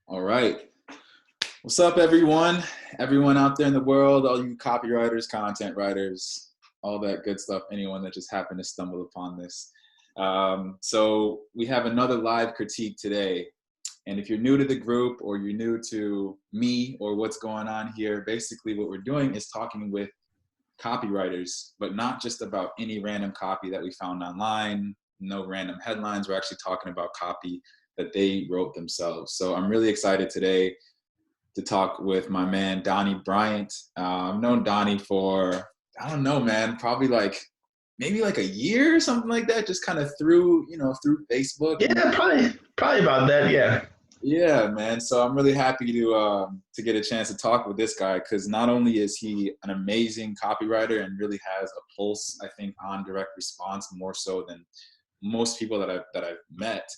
All right. What's up, everyone? Everyone out there in the world, all you copywriters, content writers, all that good stuff, anyone that just happened to stumble upon this. So we have another live critique today. And if you're new to the group or you're new to me or what's going on here, basically what we're doing is talking with copywriters, but not just about any random copy that we found online, no random headlines. We're actually talking about copy that they wrote themselves. So I'm really excited today to talk with my man, Donnie Bryant. I've known Donnie for, I don't know, man, probably maybe like a year or something like that, just kind of through Facebook. Yeah, probably about that. Yeah. Yeah, man. So I'm really happy to get a chance to talk with this guy, because not only is he an amazing copywriter and really has a pulse, I think, on direct response more so than most people that I've met.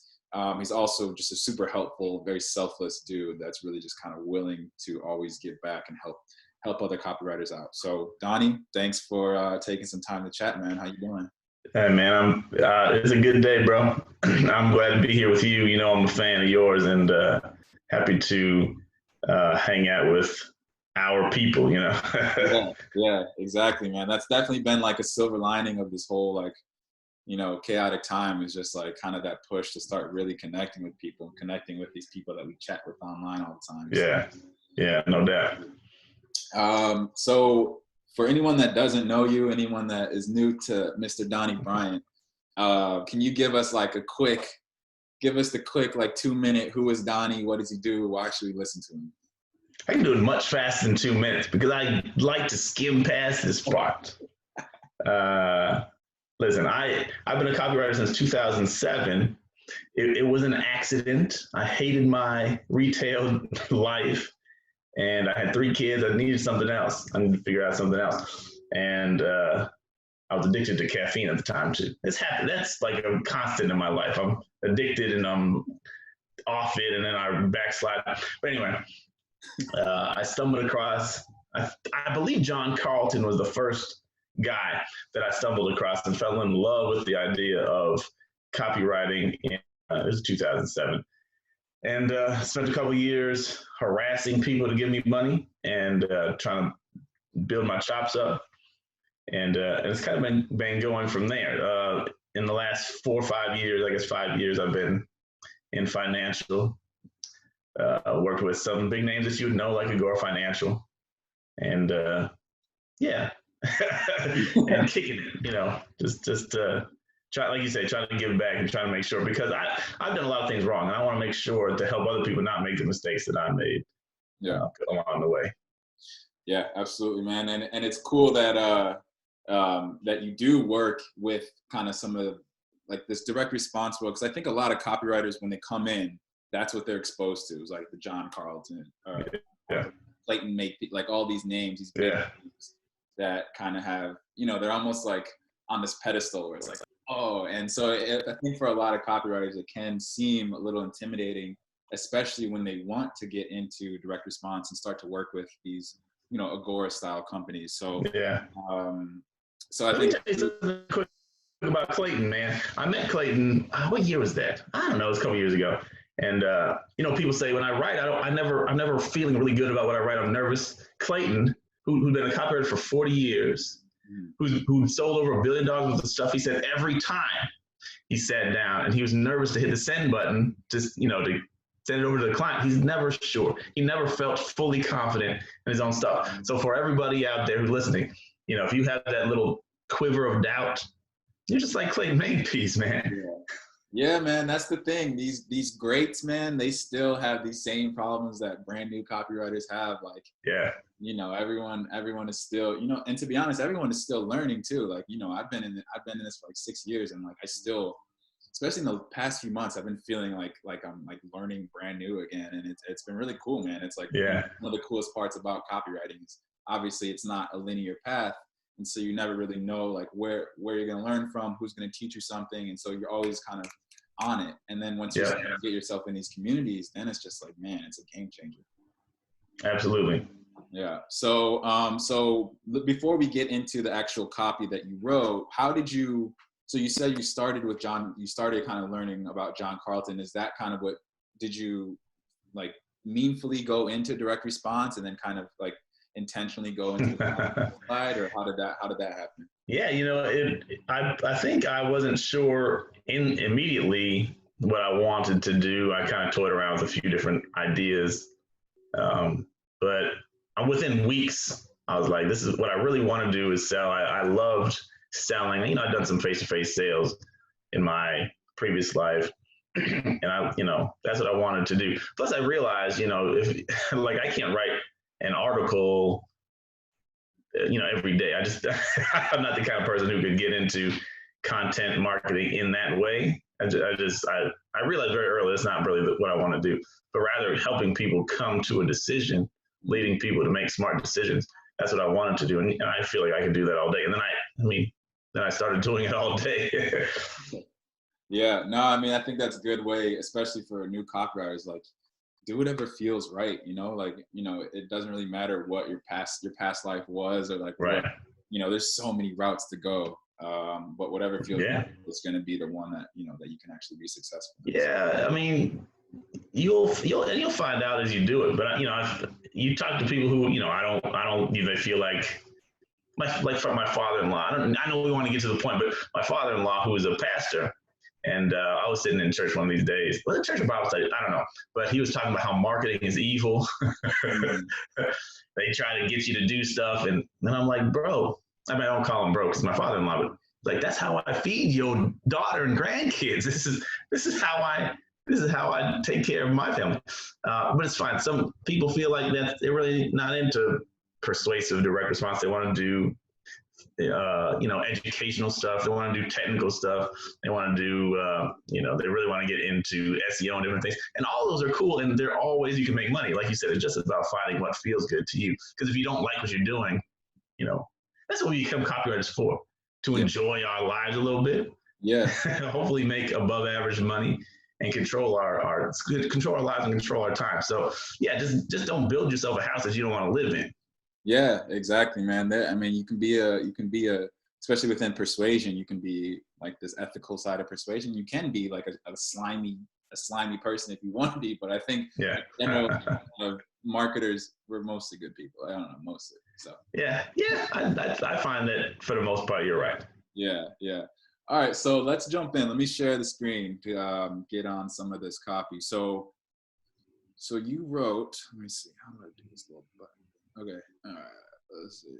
He's also just a super helpful, very selfless dude that's really just kind of willing to always give back and help other copywriters out. So Donnie, thanks for taking some time to chat, man. How you doing? Hey man, it's a good day, bro. I'm glad to be here with you. You know, I'm a fan of yours and happy to hang out with our people, you know. Yeah, exactly, man. That's definitely been like a silver lining of this whole chaotic time, is just like kind of that push to start really connecting with people, connecting with these people that we chat with online all the time. Yeah, no doubt. So for anyone that doesn't know you, anyone that is new to Mr. Donnie Bryant, can you give us the quick 2-minute, who is Donnie, what does he do, why should we listen to him? I can do it much faster than 2 minutes because I like to skim past this part. Listen, I've been a copywriter since 2007. It was an accident. I hated my retail life. And I had 3 kids. I needed something else. I needed to figure out something else. And I was addicted to caffeine at the time too. It's happened. That's like a constant in my life. I'm addicted and I'm off it, and then I backslide. But anyway, I stumbled across, I believe John Carlton was the first guy that I stumbled across and fell in love with the idea of copywriting in, it was 2007. And spent a couple of years harassing people to give me money and trying to build my chops up. And it's kind of been going from there. In the last 4 or 5 years, I guess 5 years, I've been in financial. Worked with some big names that you would know, like Agora Financial. And yeah, and kicking it, you know, just try, like you say, trying to give back and trying to make sure, because I've done a lot of things wrong, and I want to make sure to help other people not make the mistakes that I made. Yeah, along the way. Yeah, absolutely, man. And it's cool that that you do work with kind of some of like this direct response work, because I think a lot of copywriters, when they come in, that's what they're exposed to, is like the John Carlton, Clayton Makepeace, like all these names, these big names that kind of have, they're almost like on this pedestal where it's like, oh, and so I think for a lot of copywriters, it can seem a little intimidating, especially when they want to get into direct response and start to work with these, Agora style companies. So, so I think quick about Clayton, man. I met Clayton. What year was that? I don't know. It was a couple years ago. And people say when I write, I'm never feeling really good about what I write. I'm nervous. Clayton, who's been a copywriter for 40 years. Who sold over $1 billion worth of stuff. He said every time he sat down and he was nervous to hit the send button, just, to send it over to the client, he's never sure. He never felt fully confident in his own stuff. So for everybody out there who's listening, if you have that little quiver of doubt, you're just like Clayton Makepeace, man. Yeah, man, that's the thing. These greats, man, they still have these same problems that brand new copywriters have. Everyone is still, and to be honest, everyone is still learning too. I've been in this for 6 years, and I still, especially in the past few months, I've been feeling like I'm learning brand new again, and it's been really cool, man. It's one of the coolest parts about copywriting is obviously it's not a linear path. And so you never really know where you're going to learn from, who's going to teach you something. And so you're always kind of on it. And then once you get yourself in these communities, then it's just man, it's a game changer. Absolutely. Yeah. So, so before we get into the actual copy that you wrote, so you said you started with John, you started kind of learning about John Carlton. Is that kind of what, did you meaningfully go into direct response and then kind of like intentionally go into the side, or how did that happen? Yeah, I think I wasn't sure immediately what I wanted to do. I kind of toyed around with a few different ideas, but within weeks, I was like, this is what I really want to do is sell. I loved selling. I've done some face-to-face sales in my previous life. And that's what I wanted to do. Plus I realized, if like I can't write an article, every day. I'm not the kind of person who could get into content marketing in that way. I realized very early it's not really what I want to do, but rather helping people come to a decision, leading people to make smart decisions. That's what I wanted to do. And I feel like I can do that all day. And then I started doing it all day. Yeah, no, I think that's a good way, especially for new copywriters, like do whatever feels right, it doesn't really matter what your past life was, or like, right. There's so many routes to go. But whatever feels right is going to be the one that, that you can actually be successful in. Yeah. You'll find out as you do it, but you talk to people who, I don't even feel like, from my father-in-law. I know we want to get to the point, but my father-in-law, who is a pastor, and I was sitting in church one of these days. Well, the church or Bible study, I don't know. But he was talking about how marketing is evil. They try to get you to do stuff. And then I'm like, bro, I don't call him bro because my father-in-law, but like, that's how I feed your daughter and grandkids. This is how I take care of my family. But it's fine. Some people feel like that they're really not into persuasive direct response. They want to do educational stuff. They want to do technical stuff. They want to do, they really want to get into SEO and different things. And all those are cool. And there are all ways you can make money. Like you said, it's just about finding what feels good to you. Because if you don't like what you're doing, that's what we become copywriters for, to enjoy our lives a little bit. Yeah. Hopefully make above average money and control our lives and control our time. So yeah, just don't build yourself a house that you don't want to live in. Yeah, exactly, man. You can be especially within persuasion, you can be like this ethical side of persuasion. You can be like a slimy person if you want to be, but I think in general, marketers, we're mostly good people. I don't know, mostly. So yeah, I find that for the most part, you're right. Yeah. All right, so let's jump in. Let me share the screen to get on some of this copy. So you wrote. Let me see. How do I do this little button? Okay. All right. Let's see.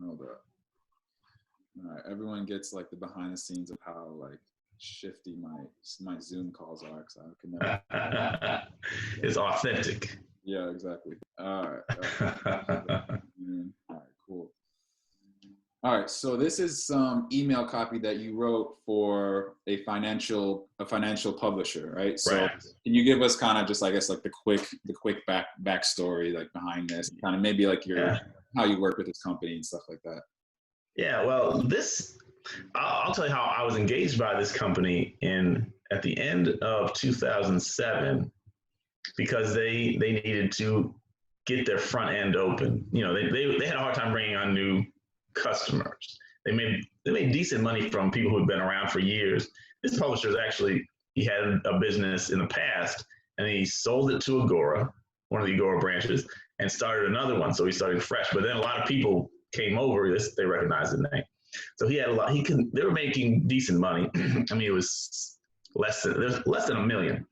Hold up. All right. Everyone gets like the behind the scenes of how like shifty my Zoom calls are, because I can never. It's authentic. Yeah, exactly. All right. All right. Cool. All right. So this is some email copy that you wrote for a financial publisher, right? So can you give us kind of just, I guess, like the quick backstory, like behind this, kind of maybe like how you work with this company and stuff like that? Yeah. Well, I'll tell you how I was engaged by this company at the end of 2007, because they needed to get their front end open. They had a hard time bringing on new customers. They made decent money from people who'd been around for years. This publisher he had a business in the past, and he sold it to Agora, one of the Agora branches, and started another one. So he started fresh. But then a lot of people came over. They recognized the name. So he had a lot. They were making decent money. It was less than $1 million,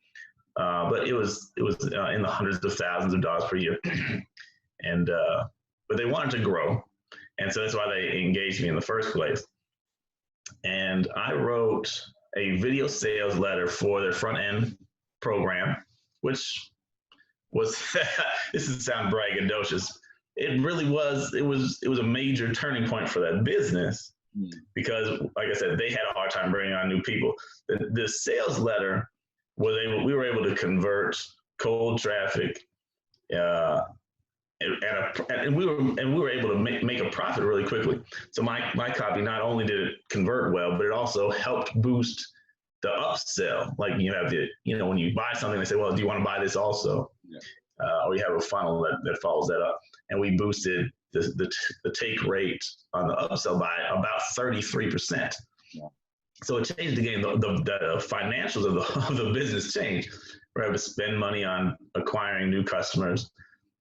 but it was in the hundreds of thousands of dollars per year. And but they wanted to grow. And so that's why they engaged me in the first place. And I wrote a video sales letter for their front end program, which was, this is sound braggadocious. It really was, it was a major turning point for that business, because like I said, they had a hard time bringing on new people. The sales letter we were able to convert cold traffic, and we were able to make a profit really quickly. So my copy, not only did it convert well, but it also helped boost the upsell. Like you have when you buy something, they say, well, do you want to buy this also? Yeah. Or you have a funnel that follows that up. And we boosted the take rate on the upsell by about 33%. Yeah. So it changed the game. The financials of of the business changed. We're able to spend money on acquiring new customers,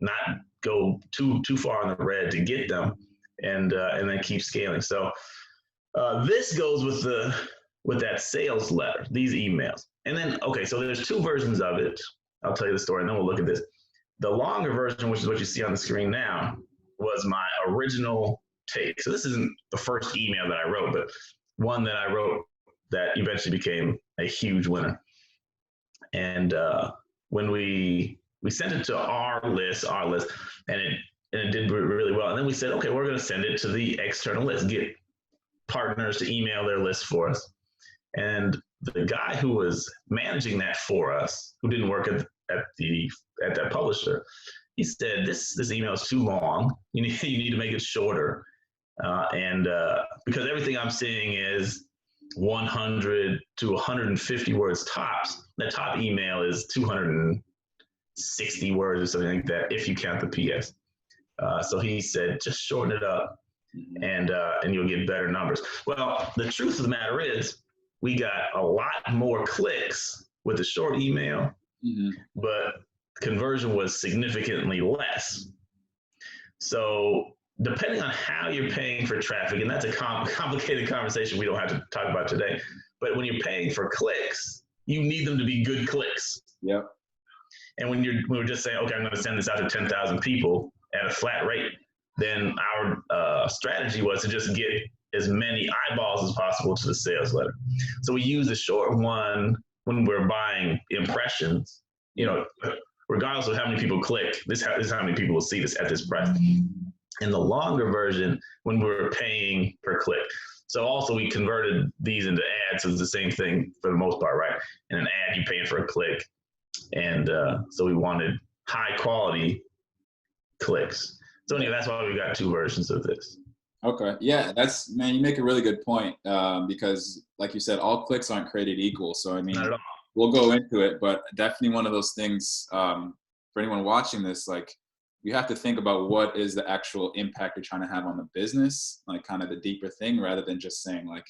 not go too far on the red to get them, and then keep scaling. So this goes with that sales letter, these emails. And then, okay, so there's two versions of it. I'll tell you the story, and then we'll look at this. The longer version, which is what you see on the screen now, was my original take. So this isn't the first email that I wrote, but one that I wrote that eventually became a huge winner. And when we sent it to our list, and it did really well. And then we said, okay, we're going to send it to the external list, get partners to email their list for us. And the guy who was managing that for us, who didn't work at that publisher, he said, this email is too long. You need to make it shorter. And because everything I'm seeing is 100 to 150 words tops. The top email is 260 words or something like that, if you count the PS. So he said, just shorten it up, and you'll get better numbers. Well, the truth of the matter is, we got a lot more clicks with the short email, but conversion was significantly less. So depending on how you're paying for traffic, and that's a complicated conversation we don't have to talk about today, but when you're paying for clicks, you need them to be good clicks. Yep. And when we're just saying, okay, I'm going to send this out to 10,000 people at a flat rate, then our strategy was to just get as many eyeballs as possible to the sales letter. So we use the short one when we're buying impressions, regardless of how many people click, this is how many people will see this at this price. And the longer version, when we're paying per click. So also we converted these into ads, so it's the same thing for the most part, right? In an ad, you're paying for a click. And so we wanted high quality clicks. So anyway, that's why we got two versions of this. Okay. Yeah, man, you make a really good point, because like you said, all clicks aren't created equal. So, I mean, Not at all. We'll go into it, but definitely one of those things, for anyone watching this, like, you have to think about what is the actual impact you're trying to have on the business, like kind of the deeper thing, rather than just saying like,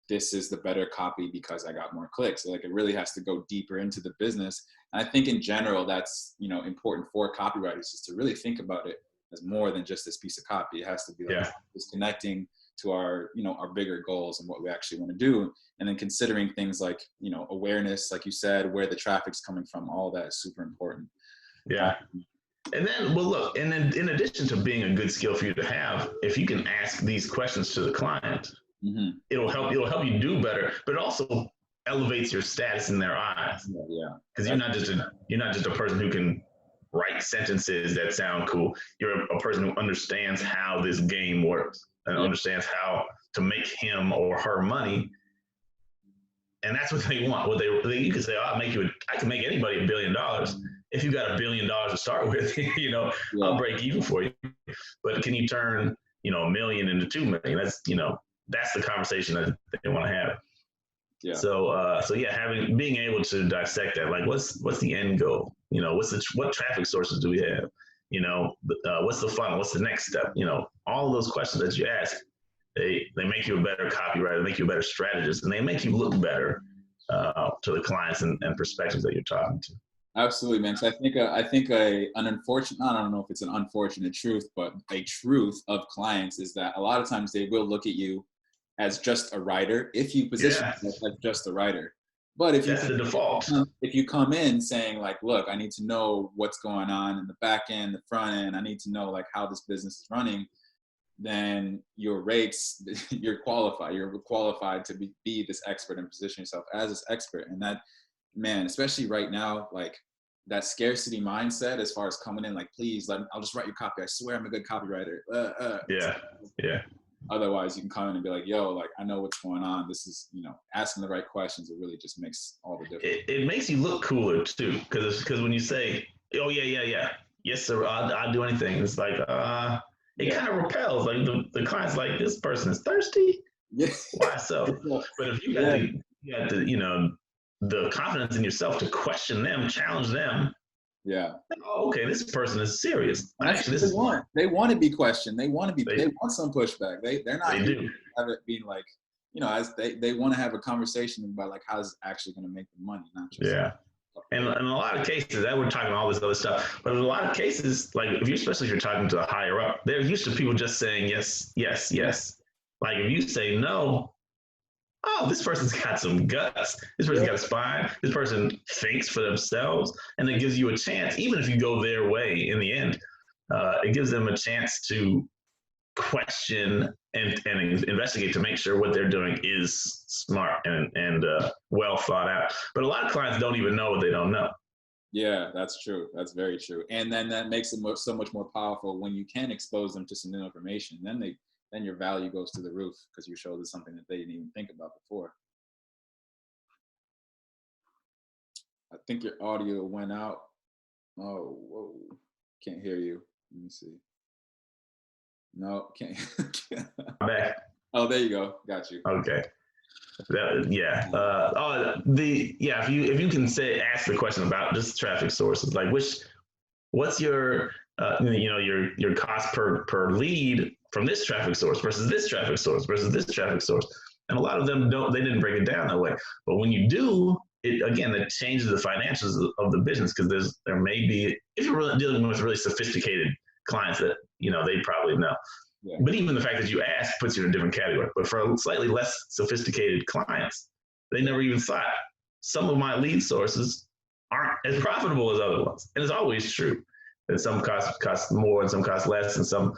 this is the better copy because I got more clicks. Like, it really has to go deeper into the business. And I think in general, that's, important for copywriters, is to really think about it as more than just this piece of copy. It has to be like it's connecting to our, our bigger goals and what we actually want to do. And then considering things like, awareness, like you said, where the traffic's coming from, all that is super important. Yeah. And then, well, look, and then in addition to being a good skill for you to have, if you can ask these questions to the client, it'll help you do better, but it also elevates your status in their eyes. Yeah. Because you're not just a person who can write sentences that sound cool. You're a person who understands how this game works and understands how to make him or her money. And that's what they want. You can say, I can make anybody $1 billion. If you got $1 billion to start with, I'll break even for you. But can you turn, $1 million into $2 million? That's the conversation that they want to have. Yeah. So being able to dissect that, like, what's the end goal? What traffic sources do we have? What's the funnel? What's the next step? All of those questions that you ask, they make you a better copywriter, make you a better strategist, and they make you look better to the clients and prospects that you're talking to. Absolutely, man. So I think an unfortunate, I don't know if it's an unfortunate truth, but a truth of clients is that a lot of times they will look at you as just a writer if you position yourself as just a writer. But that's the default. If you come in saying like, look, I need to know what's going on in the back end, the front end, I need to know like how this business is running, then your rates, you're qualified to be this expert and position yourself as this expert. And that, man, especially right now, like that scarcity mindset as far as coming in, like, please, I'll just write your copy. I swear I'm a good copywriter. Yeah. Otherwise, you can come in and be like, yo, like, I know what's going on. This is, asking the right questions. It really just makes all the difference. It makes you look cooler too. Because when you say, oh, yeah. Yes, sir. I'll do anything. It's like, it kind of repels. Like the client's like, this person is thirsty. Yes. Why so? But if you got the confidence in yourself to question them, challenge them. Yeah. Oh, okay, this person is serious. Actually, they want to be questioned. They want some pushback. They're not have it being like, you know, as they want to have a conversation about like how it's actually going to make them money, not just. Yeah. And in a lot of cases, that we're talking all this other stuff, but in a lot of cases, like especially if you're talking to a higher up, they're used to people just saying yes, yes, yes. Like if you say no, oh, this person's got some guts. This person's got a spine. This person thinks for themselves, and it gives you a chance, even if you go their way in the end, it gives them a chance to question and investigate to make sure what they're doing is smart and well thought out. But a lot of clients don't even know what they don't know. Yeah, that's true. That's very true. And then that makes it so much more powerful when you can expose them to some new information. Then your value goes to the roof because you showed them something that they didn't even think about before. I think your audio went out. Oh, whoa. Can't hear you. Let me see. No, can't. Back. Oh, there you go. Got you. Okay. If you can ask the question about just traffic sources, like what's your your cost per lead from this traffic source versus this traffic source versus this traffic source, and a lot of them they didn't break it down that way. But when you do, it changes the financials of the business, because there may be, if you're really dealing with really sophisticated clients that they probably know. Yeah. But even the fact that you ask puts you in a different category. But for slightly less sophisticated clients, they never even thought some of my lead sources aren't as profitable as other ones. And it's always true that some cost more and some cost less, and some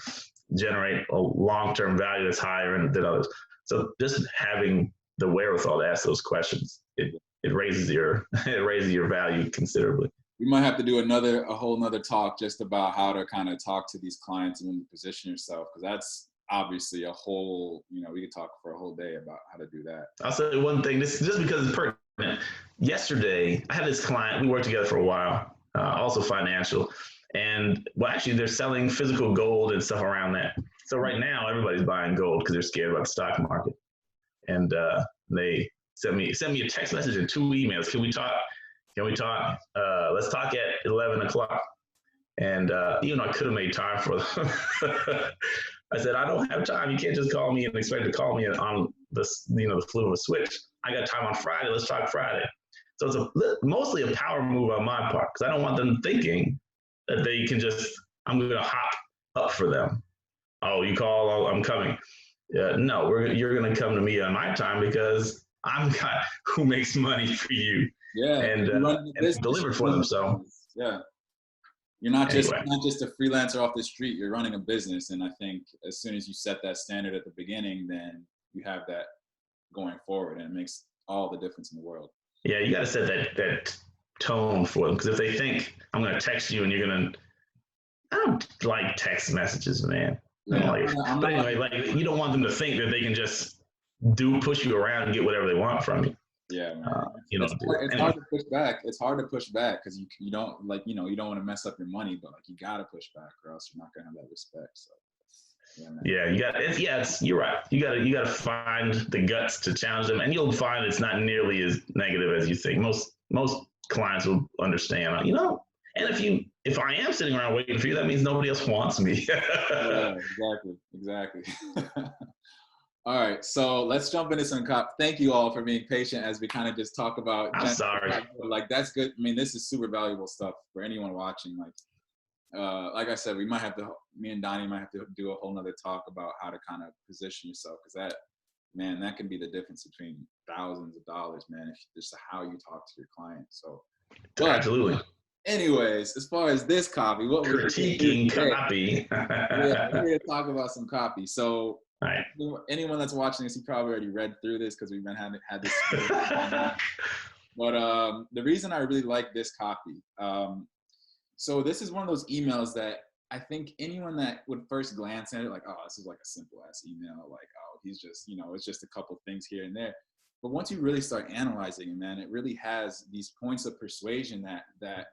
generate a long-term value that's higher than others. So just having the wherewithal to ask those questions, it raises your value considerably. We might have to do a whole nother talk just about how to kind of talk to these clients and when you position yourself, because that's obviously a whole, we could talk for a whole day about how to do that. I'll say one thing, this just because it's pertinent. Yesterday, I had this client, we worked together for a while, also financial, and actually they're selling physical gold and stuff around that. So right now everybody's buying gold because they're scared about the stock market. And they sent me a text message and 2 emails. Can we talk? Let's talk at 11 o'clock. And I could have made time for them. I said, I don't have time. You can't just call me and expect to call me on the flip of a switch. I got time on Friday. Let's talk Friday. So it's mostly a power move on my part, because I don't want them thinking that they can I'm going to hop up for them. Oh, you call, I'm coming. No, you're going to come to me on my time, because I'm the guy who makes money for you. Yeah, and delivered for them. So yeah, you're not just a freelancer off the street. You're running a business, and I think as soon as you set that standard at the beginning, then you have that going forward, and it makes all the difference in the world. Yeah, you got to set that tone for them, because if they think I'm going to text you and you're going to, I don't like text messages, man. Yeah, but anyway, you don't want them to think that they can just push you around and get whatever they want from you. Yeah, man. It's hard to push back. It's hard to push back because you don't you don't want to mess up your money, but you gotta push back, or else you're not gonna have that respect. So yeah, man. Yeah, you got. You're right. You gotta find the guts to challenge them, and you'll find it's not nearly as negative as you think. Most clients will understand. And if I am sitting around waiting for you, that means nobody else wants me. Yeah, exactly. All right, so let's jump into some Thank you all for being patient as we kind of just talk about. I'm sorry. That's good. I mean, this is super valuable stuff for anyone watching. Like I said, me and Donnie might have to do a whole nother talk about how to kind of position yourself, because that can be the difference between thousands of dollars, man, if just how you talk to your client. So, absolutely. Anyways, as far as this copy, what we're critiquing copy. Yeah, we're here to talk about some copy. So. Right. Anyone that's watching this, you probably already read through this because we've been had this. But the reason I really like this copy, so this is one of those emails that I think anyone that would first glance at it, like, oh, this is like a simple ass email, like, oh, he's just, it's just a couple things here and there. But once you really start analyzing it, man, it really has these points of persuasion that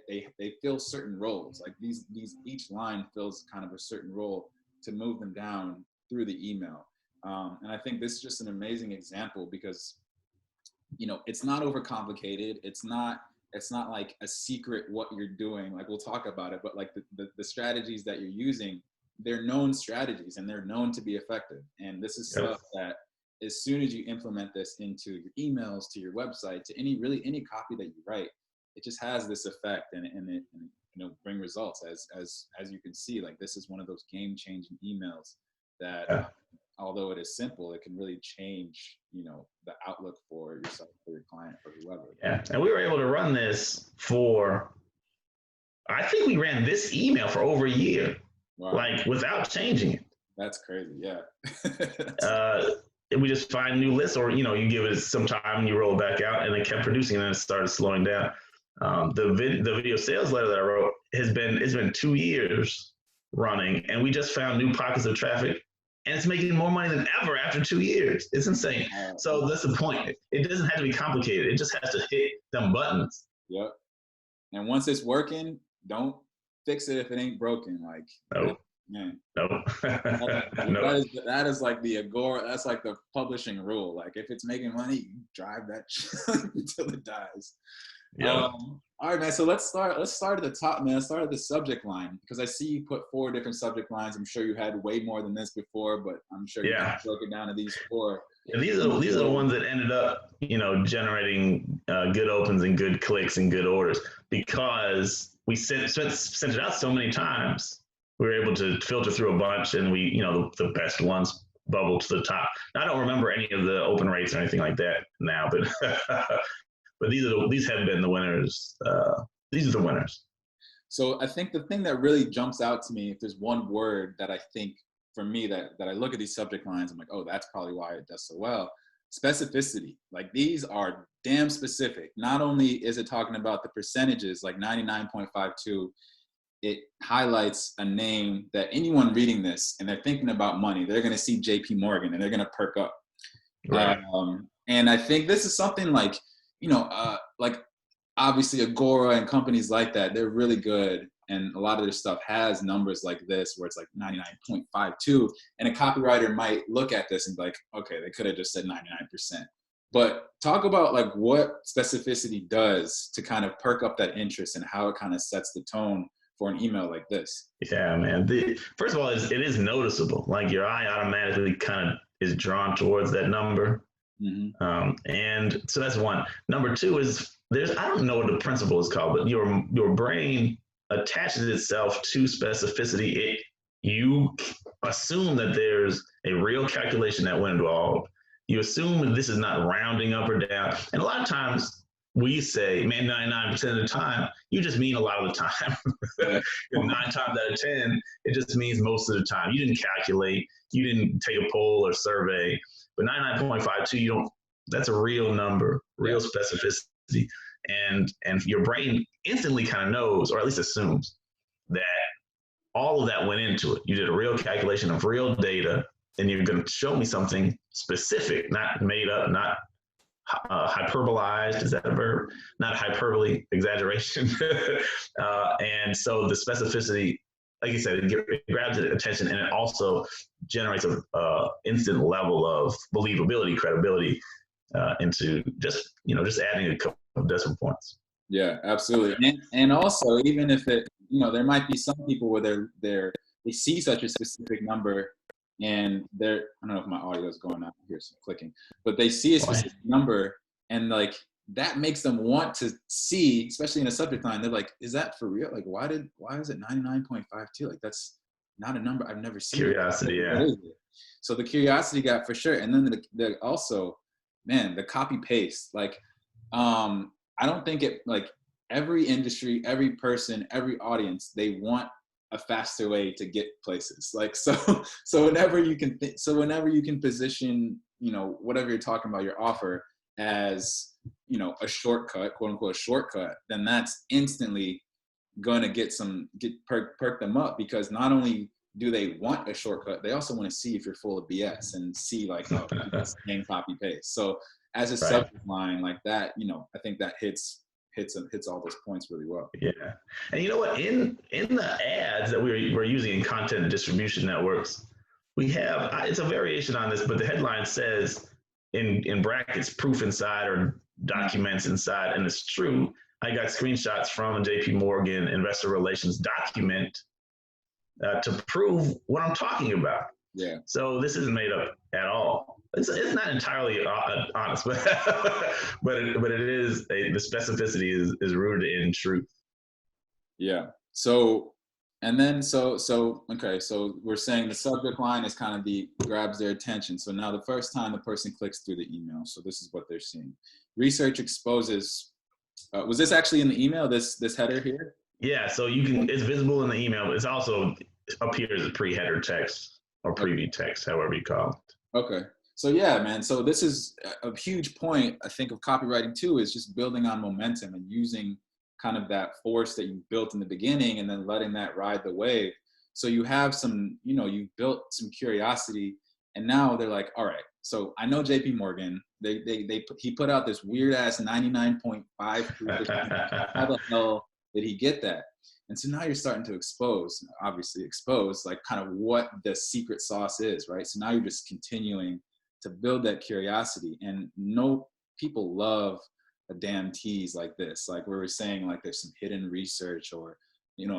they fill certain roles. Like each line fills kind of a certain role to move them down through the email. And I think this is just an amazing example because, it's not overcomplicated. It's not like a secret what you're doing. Like, we'll talk about it, but like the strategies that you're using, they're known strategies and they're known to be effective. And this is stuff that as soon as you implement this into your emails, to your website, to any copy that you write, it just has this effect, and bring results. As you can see, like, this is one of those game-changing emails that, although it is simple, it can really change, the outlook for yourself, for your client, for whoever. Yeah, and we were able to run this I think we ran this email for over a year, like without changing it. That's crazy. Yeah. We just find new lists, or, you give it some time and you roll it back out, and it kept producing, and it started slowing down. The video sales letter that I wrote it's been 2 years running, and we just found new pockets of traffic, and it's making more money than ever after 2 years. It's insane. So that's the point. It doesn't have to be complicated. It just has to hit them buttons. Yep. And once it's working, don't fix it if it ain't broken. Like, no. Man. No. No. That is like the Agora. That's like the publishing rule. Like, if it's making money, you drive that until it dies. Yeah. All right, man. So let's start at the top, man. Let's start at the subject line, because I see you put 4 different subject lines. I'm sure you had way more than this before, but I'm sure you broke it down to these 4. Yeah, these are the ones that ended up, generating good opens and good clicks and good orders, because we sent it out so many times. We were able to filter through a bunch, and we, the best ones bubbled to the top. Now, I don't remember any of the open rates or anything like that now, but but these have been the winners. These are the winners. So I think the thing that really jumps out to me, if there's one word that I think, for me, that I look at these subject lines, I'm like, oh, that's probably why it does so well. Specificity. Like, these are damn specific. Not only is it talking about the percentages, like 99.52, it highlights a name that anyone reading this and they're thinking about money, they're going to see JP Morgan and they're going to perk up. Right. And I think this is something like, like, obviously Agora and companies like that, they're really good. And a lot of their stuff has numbers like this, where it's like 99.52. And a copywriter might look at this and be like, okay, they could have just said 99%. But talk about, like, what specificity does to kind of perk up that interest, and how it kind of sets the tone for an email like this. Yeah, man. First of all, it is noticeable. Like, your eye automatically kind of is drawn towards that number. Mm-hmm. And so that's one. Number 2 is I don't know what the principle is called, but your brain attaches itself to specificity. You assume that there's a real calculation that went involved. You assume that this is not rounding up or down. And a lot of times we say, man, 99% of the time, you just mean a lot of the time. 9 times out of 10, it just means most of the time. You didn't calculate, you didn't take a poll or survey, but 99.52, that's a real number, real specificity. And your brain instantly kind of knows, or at least assumes, that all of that went into it. You did a real calculation of real data, and you're going to show me something specific, not made up, not hyperbolized. Is that a verb? Not hyperbole, exaggeration. And so the specificity, like you said, it grabs attention, and it also generates a instant level of believability, credibility into just adding a couple of decimal points. Yeah, absolutely. And also, even if it, there might be some people where they see such a specific number, and I don't know if my audio is going out, here's some clicking, but they see a specific number, and like, that makes them want to see, especially in a subject line, they're like, is that for real? Like, why is it 99.52? Like, that's not a number I've never seen. Curiosity, yeah. So the curiosity gap, for sure. And then the also, man, the copy paste, like, I don't think it, like, every industry, every person, every audience, they want a faster way to get places. Like, so whenever you can position, whatever you're talking about, your offer, as, a shortcut, quote unquote shortcut, then that's instantly going to perk them up, because not only do they want a shortcut, they also want to see if you're full of BS and see, like, oh, it's name copy paste. So as a subject line like that, I think that hits all those points really well. Yeah. And you know what, in the ads that we're using in content distribution networks, we have, it's a variation on this, but the headline says in brackets, proof inside or documents inside. And it's true. I got screenshots from a JP Morgan investor relations document to prove what I'm talking about. Yeah. So this isn't made up at all. It's not entirely honest, but it is the specificity is rooted in truth. Yeah. So, and then okay. So we're saying the subject line is kind of grabs their attention. So now the first time the person clicks through the email, so this is what they're seeing. Research exposes. Was this actually in the email? This header here? Yeah. So it's visible in the email, but it's also appears as pre-header text or preview text, however you call it. Okay. So yeah, man. So this is a huge point, I think, of copywriting too, is just building on momentum and using kind of that force that you built in the beginning and then letting that ride the wave. So you have some, you built some curiosity, and now they're like, all right, so I know JP Morgan, he put out this weird ass 99.5%. How the hell did he get that? And so now you're starting to expose like kind of what the secret sauce is, right? So now you're just continuing to build that curiosity, and people love a damn tease like this. Like we were saying, like there's some hidden research, or,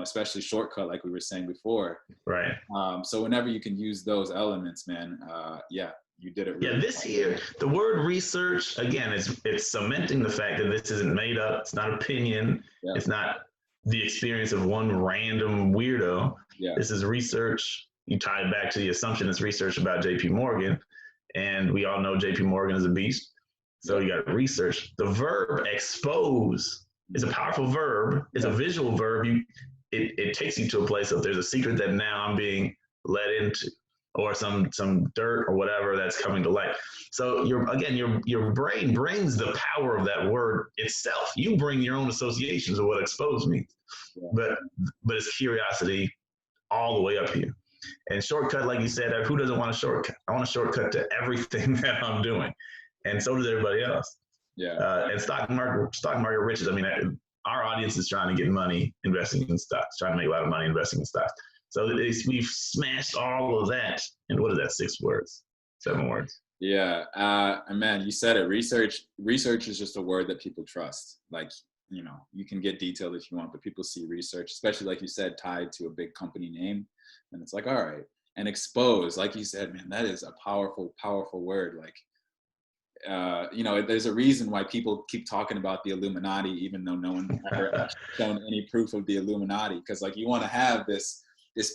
especially shortcut, like we were saying before. Right. So whenever you can use those elements, man, you did it. Really this here, the word research, again, it's cementing the fact that this isn't made up. It's not opinion. Yeah. It's not the experience of one random weirdo. Yeah. This is research. You tie it back to the assumption it's research about JP Morgan. And we all know JP Morgan is a beast. So you got research. The verb expose is a powerful verb. It's a visual verb. It takes you to a place of there's a secret that now I'm being led into, or some dirt or whatever that's coming to light. So your brain brings the power of that word itself. You bring your own associations of what expose means, but it's curiosity all the way up here. And shortcut, like you said, who doesn't want a shortcut? I want a shortcut to everything that I'm doing, and so does everybody else. Yeah. And stock market riches. I mean, our audience is trying to get money investing in stocks, trying to make a lot of money investing in stocks. So we've smashed all of that. And what is that? 6 words, 7 words? Yeah. And man, you said it. Research is just a word that people trust. Like, you can get detailed if you want, but people see research, especially like you said, tied to a big company name. And it's like, all right. And expose, like you said, man, that is a powerful, powerful word. Like, there's a reason why people keep talking about the Illuminati, even though no one ever shown any proof of the Illuminati. Because like you want to have this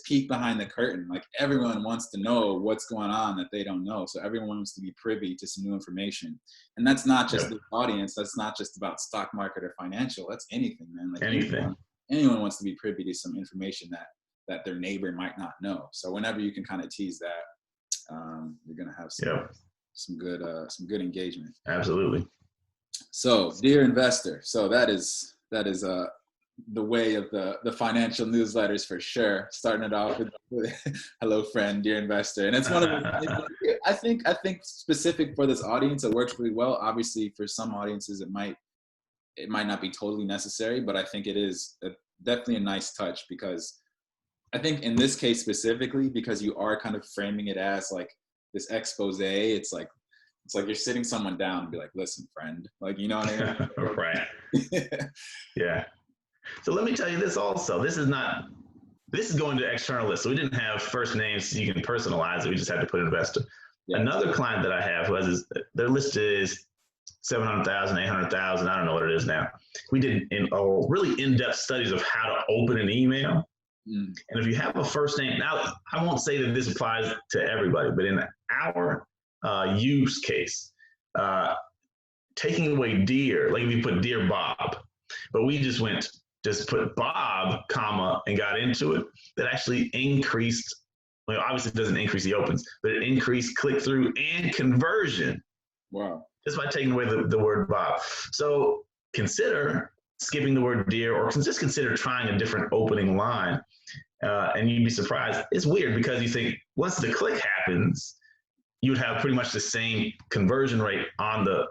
peek behind the curtain. Like everyone wants to know what's going on that they don't know. So everyone wants to be privy to some new information. And that's not just the audience. That's not just about stock market or financial. That's anything, man. Like anything. Anyone wants to be privy to some information that their neighbor might not know. So whenever you can kind of tease that, you're going to have some good engagement. Absolutely. So, dear investor, so that is the way of the financial newsletters for sure. Starting it off with hello friend, dear investor. And it's one of the, I think specific for this audience, it works really well. Obviously for some audiences, it might not be totally necessary, but I think it is definitely a nice touch, because I think in this case specifically, because you are kind of framing it as like this expose, it's like you're sitting someone down and be like, listen, friend, like, you know what I mean? Right. Yeah. So let me tell you this also. This is going to external lists. So we didn't have first names, so you can personalize it. We just had to put investor. Yeah. Another client that I have their list is 700,000, 800,000. I don't know what it is now. We did really in-depth studies of how to open an email. And if you have a first name, now I won't say that this applies to everybody, but in our use case, taking away dear, like if you put dear Bob, but we just put Bob, comma, and got into it, that actually increased, well, obviously it doesn't increase the opens, but it increased click-through and conversion. Wow. Just by taking away the word Bob. So consider skipping the word dear, or just consider trying a different opening line. And you'd be surprised. It's weird because you think once the click happens, you would have pretty much the same conversion rate on the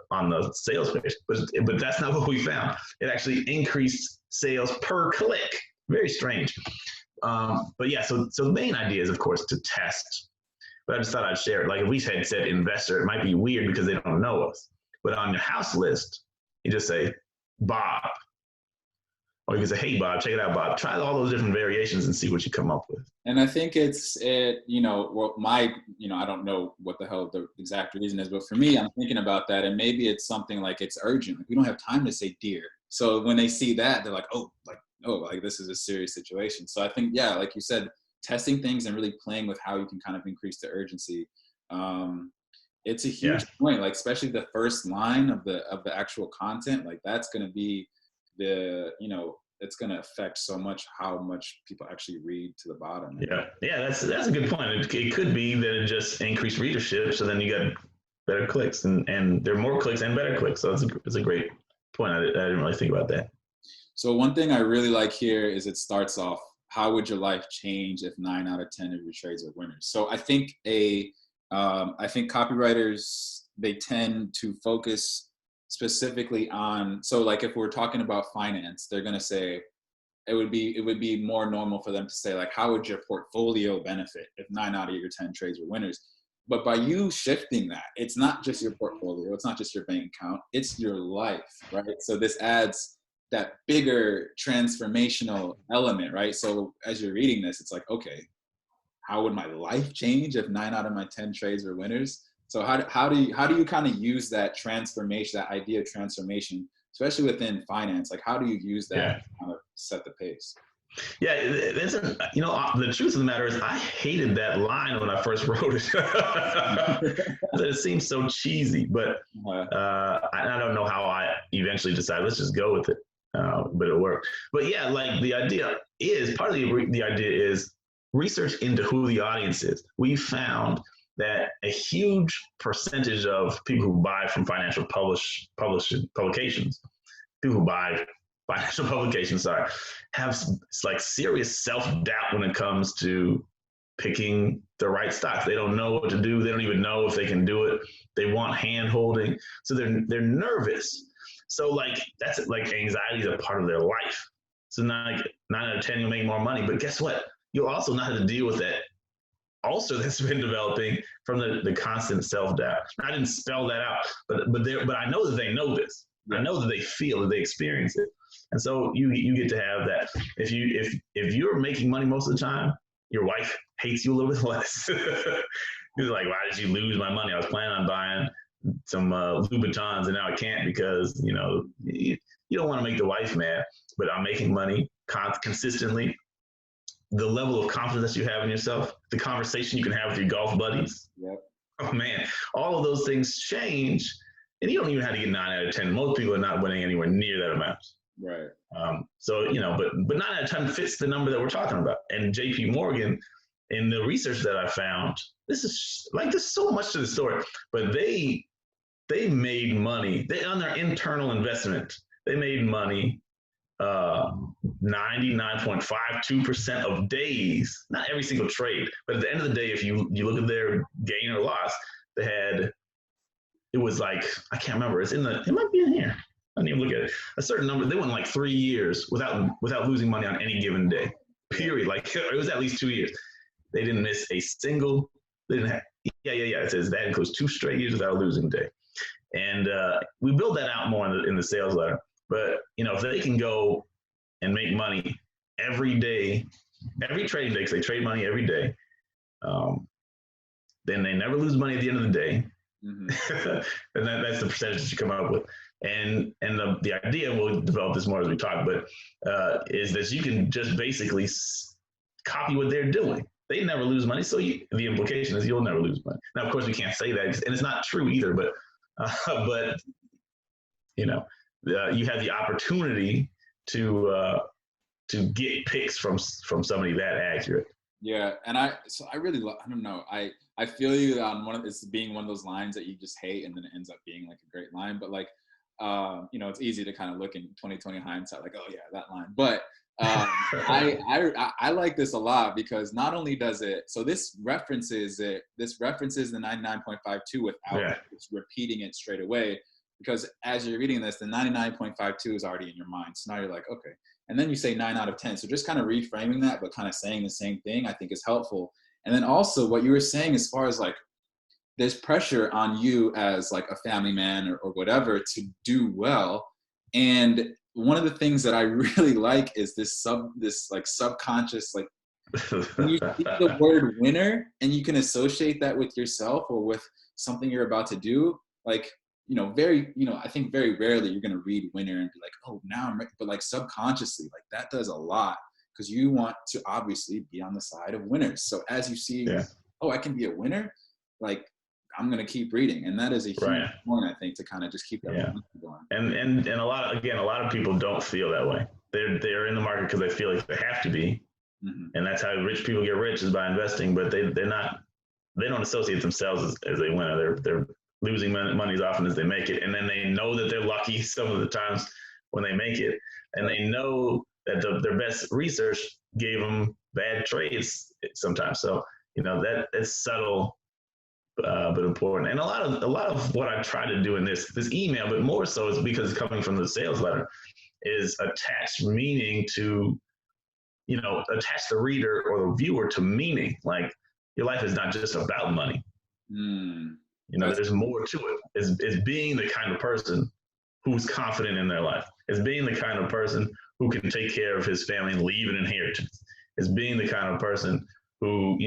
sales page, but that's not what we found. It actually increased sales per click. Very strange. But yeah, so the main idea is, of course, to test. But I just thought I'd share it. Like if we had said investor, it might be weird because they don't know us. But on your house list, you just say Bob. Or you can say, hey, Bob, check it out, Bob. Try all those different variations and see what you come up with. And I think you know, well, I don't know what the hell the exact reason is, but for me, I'm thinking about that. And maybe it's something like it's urgent. Like, we don't have time to say dear. So when they see that, they're like, oh, this is a serious situation. So I think, yeah, like you said, testing things and really playing with how you can kind of increase the urgency. It's a huge point, like especially the first line of the actual content, like that's going to be it's going to affect so much how much people actually read to the bottom. Yeah, that's a good point. It could be that it just increased readership, so then you got better clicks, and there are more clicks and better clicks. So it's a great point. I didn't really think about that. So one thing I really like here is it starts off, how would your life change if 9 out of 10 of your trades are winners? So I think I think copywriters, they tend to focus specifically on, so like if we're talking about finance, they're going to say it would be more normal for them to say like, how would your portfolio benefit if 9 out of your 10 trades were winners? But by you shifting that, it's not just your portfolio, it's not just your bank account, it's your life, right? So this adds that bigger transformational element, right? So as you're reading this, it's like, okay, how would my life change if 9 out of my 10 trades were winners? So how do you kind of use that transformation, that idea of transformation, especially within finance? Like, how do you use that to kind of set the pace? Yeah, the truth of the matter is I hated that line when I first wrote it. It seems so cheesy, but I don't know how I eventually decided, let's just go with it. But it worked. But yeah, like the idea is, part of the idea is research into who the audience is. We found that a huge percentage of people who buy from financial publications, people who buy financial publications, have like serious self-doubt when it comes to picking the right stocks. They don't know what to do. They don't even know if they can do it. They want hand-holding. So they're nervous. So like, that's like, anxiety is a part of their life. So now, like 9 out of 10, you'll make more money, but guess what? You'll also know how to deal with that ulcer that's been developing from the constant self-doubt. I didn't spell that out, but I know that they know this. I know that they feel, that they experience it. And so you get to have that. If you're making money most of the time, your wife hates you a little bit less. You're like, why did you lose my money? I was planning on buying some Louboutins and now I can't because, you don't want to make the wife mad, but I'm making money consistently. The level of confidence you have in yourself, the conversation you can have with your golf buddies. Yep. Oh man, all of those things change, and you don't even have to get 9 out of 10. Most people are not winning anywhere near that amount. Right. So but 9 out of 10 fits the number that we're talking about. And JP Morgan, in the research that I found, there's so much to the story, but they made money. On their internal investment, they made money 99.52% of days, not every single trade, but at the end of the day, if you look at their gain or loss, it was like, I can't remember, it might be in here. I didn't even look at it. A certain number, they went like 3 years without losing money on any given day, period. Like it was at least 2 years. They didn't miss a single, it says that includes 2 straight years without losing a day. And we build that out more in the sales letter. But, if they can go and make money every day, every trading day, because they trade money every day, then they never lose money at the end of the day. Mm-hmm. And that's the percentage that you come up with. And the idea, we'll develop this more as we talk, but is that you can just basically copy what they're doing. They never lose money. So the implication is you'll never lose money. Now, of course, we can't say that, and it's not true either, but you have the opportunity to get picks from somebody that accurate. Yeah, and I really I don't know. I feel you on it's being one of those lines that you just hate, and then it ends up being like a great line. But like, it's easy to kind of look in 2020 hindsight, like, oh yeah, that line. But I like this a lot because not only does it, so this references the 99.52 without it's repeating it straight away. Because as you're reading this, the 99.52 is already in your mind. So now you're like, okay. And then you say 9 out of 10. So just kind of reframing that, but kind of saying the same thing, I think is helpful. And then also what you were saying as far as like, there's pressure on you as like a family man or whatever to do well. And one of the things that I really like is this like subconscious, like when you see the word winner and you can associate that with yourself or with something you're about to do, like, I think very rarely you're going to read winner and be like, oh, now I'm ready. But like subconsciously, like that does a lot because you want to obviously be on the side of winners. So as you see, oh, I can be a winner, like I'm going to keep reading. And that is a huge point, I think, to kind of just keep that momentum going. And a lot of people don't feel that way. They're in the market because they feel like they have to be. Mm-hmm. And that's how rich people get rich, is by investing, but they don't associate themselves as a winner. They're losing money as often as they make it. And then they know that they're lucky some of the times when they make it. And they know that their best research gave them bad trades sometimes. So, that is subtle, but important. And a lot of what I try to do in this email, but more so is because it's coming from the sales letter, is attach meaning to, attach the reader or the viewer to meaning. Like, your life is not just about money. There's more to it. It's being the kind of person who's confident in their life. It's being the kind of person who can take care of his family and leave an inheritance. It's being the kind of person who,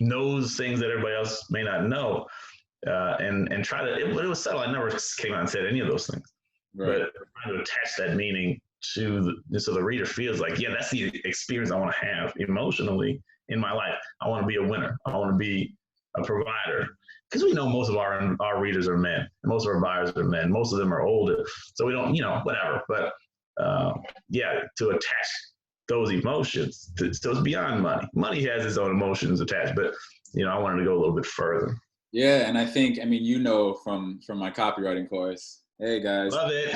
knows things that everybody else may not know, and try to, it was subtle. I never came out and said any of those things, but trying to attach that meaning to so the reader feels like, yeah, that's the experience I want to have emotionally in my life. I want to be a winner. I want to be a provider. Because we know most of our readers are men. Most of our buyers are men. Most of them are older. So we don't, whatever. But to attach those emotions, so it's beyond money. Money has its own emotions attached, but I wanted to go a little bit further. Yeah, and I think, from my copywriting course, hey guys, love it.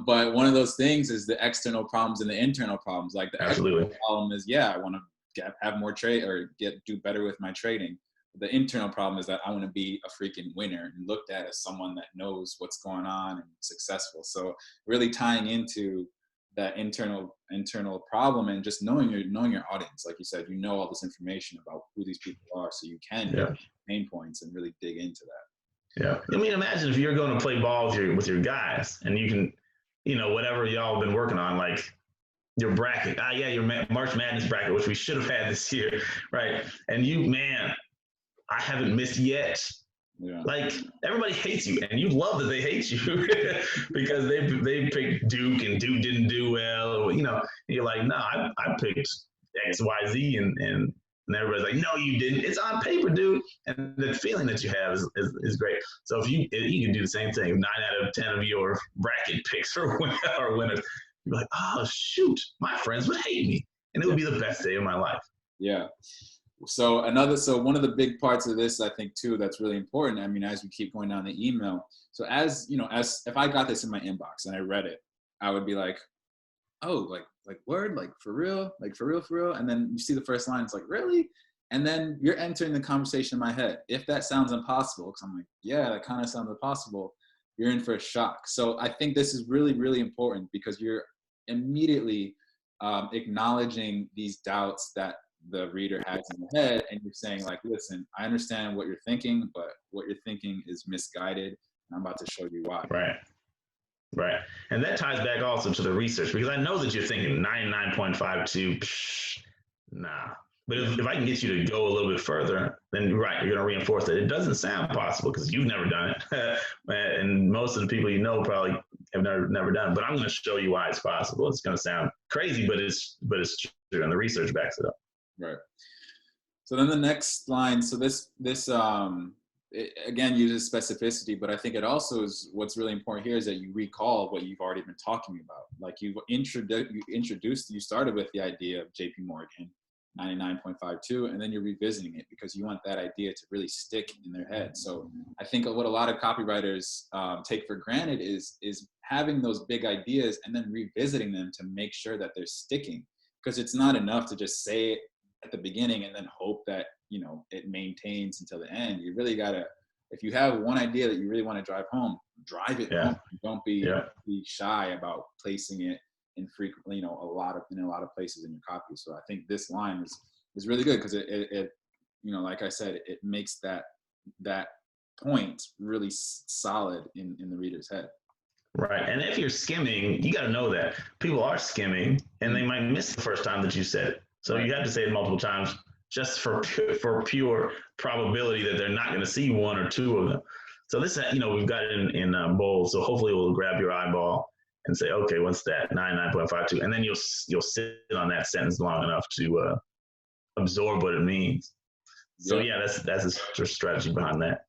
But one of those things is the external problems and the internal problems. Like the external problem is, I want to have more trade or do better with my trading. The internal problem is that I want to be a freaking winner and looked at as someone that knows what's going on and successful. So really tying into that internal problem and just knowing your audience. Like you said, all this information about who these people are, so you can get pain points and really dig into that. Yeah. Imagine if you're going to play ball with your guys and you can, whatever y'all have been working on, like your bracket, your March Madness bracket, which we should have had this year, right? And I haven't missed yet. Yeah. Like, everybody hates you, and you love that they hate you because they picked Duke, and Duke didn't do well. And you're like, no, I picked X, Y, Z, and everybody's like, no, you didn't. It's on paper, dude. And the feeling that you have is great. So if you can do the same thing, 9 out of 10 of your bracket picks are winners. You're like, oh shoot, my friends would hate me, and it would be the best day of my life. Yeah. So one of the big parts of this, I think too, that's really important. As we keep going down the email. So as if I got this in my inbox and I read it, I would be like, oh, like word, like for real. And then you see the first line, it's like, really? And then you're entering the conversation in my head. If that sounds impossible, because I'm like, yeah, that kind of sounds impossible, you're in for a shock. So I think this is really, really important because you're immediately acknowledging these doubts that the reader has in the head, and you're saying like, listen, I understand what you're thinking, but what you're thinking is misguided, and I'm about to show you why. Right. And that ties back also to the research, because I know that you're thinking 99.52, nah. But if I can get you to go a little bit further, then you're going to reinforce that it doesn't sound possible because you've never done it. And most of the people probably have never done it. But I'm going to show you why it's possible. It's going to sound crazy, but it's true, and the research backs it up. Right. So then the next line, so this it, again, uses specificity, but I think it also is, what's really important here is that you recall what you've already been talking about. Like you started with the idea of JP Morgan, 99.52, and then you're revisiting it because you want that idea to really stick in their head. So I think what a lot of copywriters take for granted is having those big ideas and then revisiting them to make sure that they're sticking, because it's not enough to just say it at the beginning and then hope that it maintains until the end. You really gotta, if you have one idea that you really want to drive home, drive it home. Don't be shy about placing it in frequently, a lot of places in your copy. So I think this line is really good because it like I said, it makes that point really solid in the reader's head. Right. And if you're skimming, you got to know that people are skimming and they might miss the first time that you said it. So you have to say it multiple times just for pure probability that they're not going to see one or two of them. So this, we've got it in bold. So hopefully it will grab your eyeball and say, okay, what's that? 99.52. And then you'll sit on that sentence long enough to absorb what it means. So yeah, that's a strategy behind that.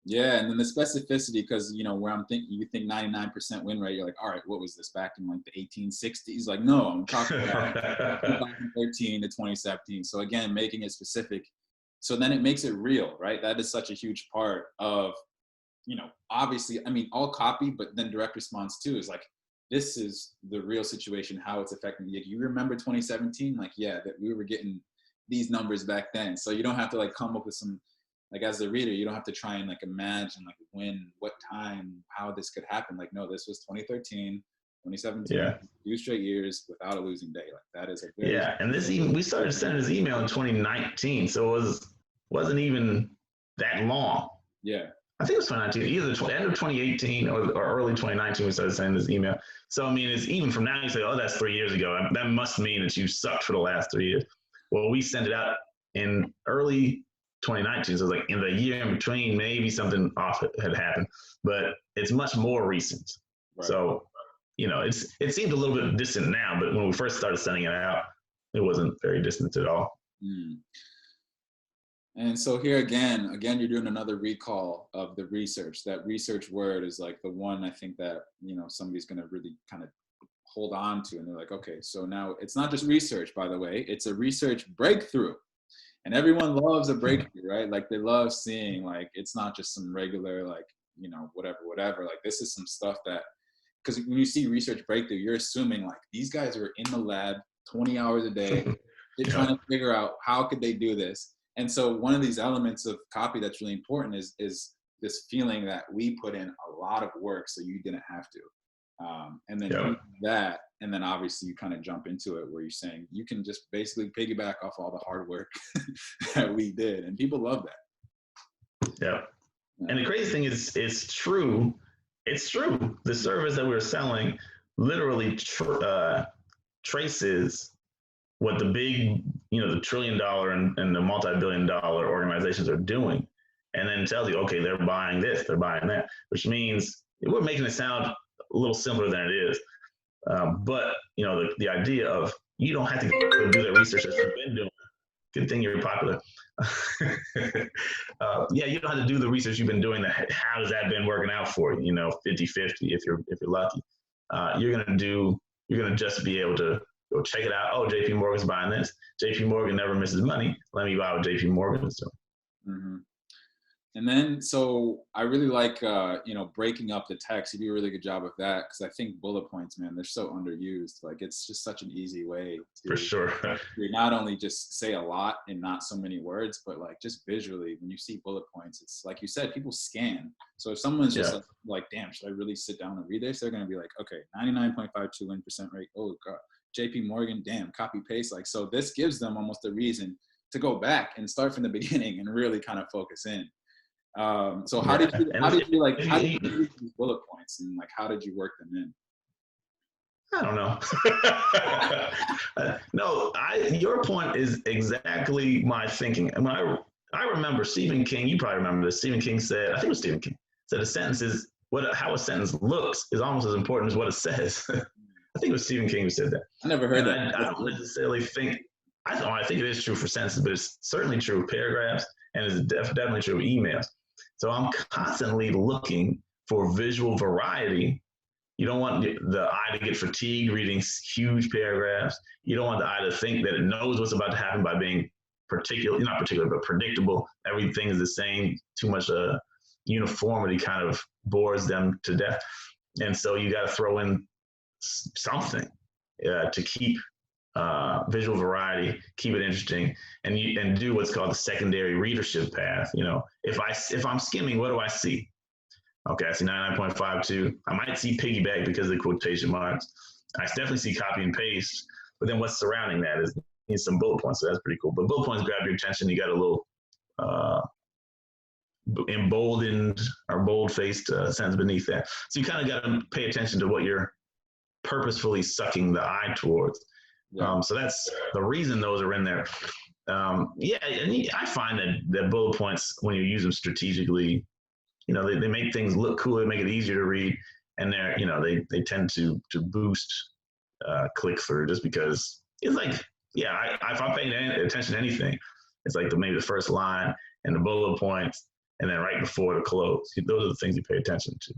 Yeah, and then the specificity, because where I'm thinking, you think 99% win rate, you're like, all right, what was this back in like the 1860s? Like, no, I'm talking about 2013 to 2017. So again, making it specific, so then it makes it real, right? That is such a huge part of, obviously, I mean, all copy, but then direct response too is like, this is the real situation, how it's affecting you. You remember 2017? Like, yeah, that we were getting these numbers back then. So you don't have to like come up with some, like as the reader, you don't have to try and like imagine like when, what time, how this could happen. Like, no, this was 2013, 2017, 2 straight years without a losing day. Like that is a very and we started sending this email in 2019, so it wasn't even that long. Yeah, I think it was 2019, either the end of 2018 or early 2019. We started sending this email. So I mean, it's even from now you say, oh, that's 3 years ago. That must mean that you sucked for the last 3 years. Well, we sent it out in early 2019, so like in the year in between, maybe something off had happened, but it's much more recent. Right. So, it seemed a little bit distant now, but when we first started sending it out, it wasn't very distant at all. And so here again, you're doing another recall of the research. That research word is like the one I think that, somebody's going to really kind of hold on to. And they're like, okay, so now it's not just research, by the way, it's a research breakthrough. And everyone loves a breakthrough, right? Like they love seeing like, it's not just some regular, like, whatever. Like this is some stuff that, because when you see research breakthrough, you're assuming like these guys are in the lab 20 hours a day. They're trying to figure out how could they do this. And so one of these elements of copy that's really important is this feeling that we put in a lot of work so you didn't have to. And then that, and then obviously you kind of jump into it where you're saying you can just basically piggyback off all the hard work that we did, and people love that. Yeah. And the crazy thing is, it's true. It's true. The service that we're selling literally traces what the big, the $1 trillion and the multi-billion-dollar organizations are doing, and then tells you, okay, they're buying this, they're buying that, which means we're making it sound a little simpler than it is. But, the idea of you don't have to go do that research that you've been doing. Good thing you're popular. You don't have to do the research you've been doing. How has that been working out for you? 50-50 if you're lucky. You're gonna just be able to go check it out. Oh, JP Morgan's buying this. JP Morgan never misses money. Let me buy what JP Morgan is doing. Mm-hmm. And then, so I really like, breaking up the text. You do a really good job with that, because I think bullet points, man, they're so underused. Like, it's just such an easy way to, for sure, not only just say a lot in not so many words, but like just visually, when you see bullet points, it's like you said, people scan. So if someone's just like, damn, should I really sit down and read this? They're going to be like, okay, 99.52% rate. Oh God, JP Morgan, damn, copy paste. Like, so this gives them almost a reason to go back and start from the beginning and really kind of focus in. So how did you use these bullet points, and like how did you work them in? I don't know. No, your point is exactly my thinking. And when I remember Stephen King, you probably remember this. Stephen King said, I think it was Stephen King, said a sentence is how a sentence looks is almost as important as what it says. I think it was Stephen King who said that. I never heard that. I don't necessarily think, I think it is true for sentences, but it's certainly true of paragraphs, and it's definitely true of emails. So I'm constantly looking for visual variety. You don't want the eye to get fatigued reading huge paragraphs. You don't want the eye to think that it knows what's about to happen by being not particular, but predictable. Everything is the same. Too much uniformity kind of bores them to death. And so you got to throw in something to keep visual variety, keep it interesting, and do what's called the secondary readership path. If I'm skimming, what do I see? Okay, I see 99.52. I might see piggyback because of the quotation marks. I definitely see copy and paste, but then what's surrounding that is some bullet points. So that's pretty cool. But bullet points grab your attention. You got a little emboldened or bold-faced sentence beneath that. So you kind of got to pay attention to what you're purposefully sucking the eye towards. Yeah. So that's the reason those are in there. Yeah, and I find that bullet points, when you use them strategically, they make things look cooler, make it easier to read, and they tend to boost click through, just because it's like, if I'm paying attention to anything, it's like maybe the first line and the bullet points, and then right before the close. Those are the things you pay attention to.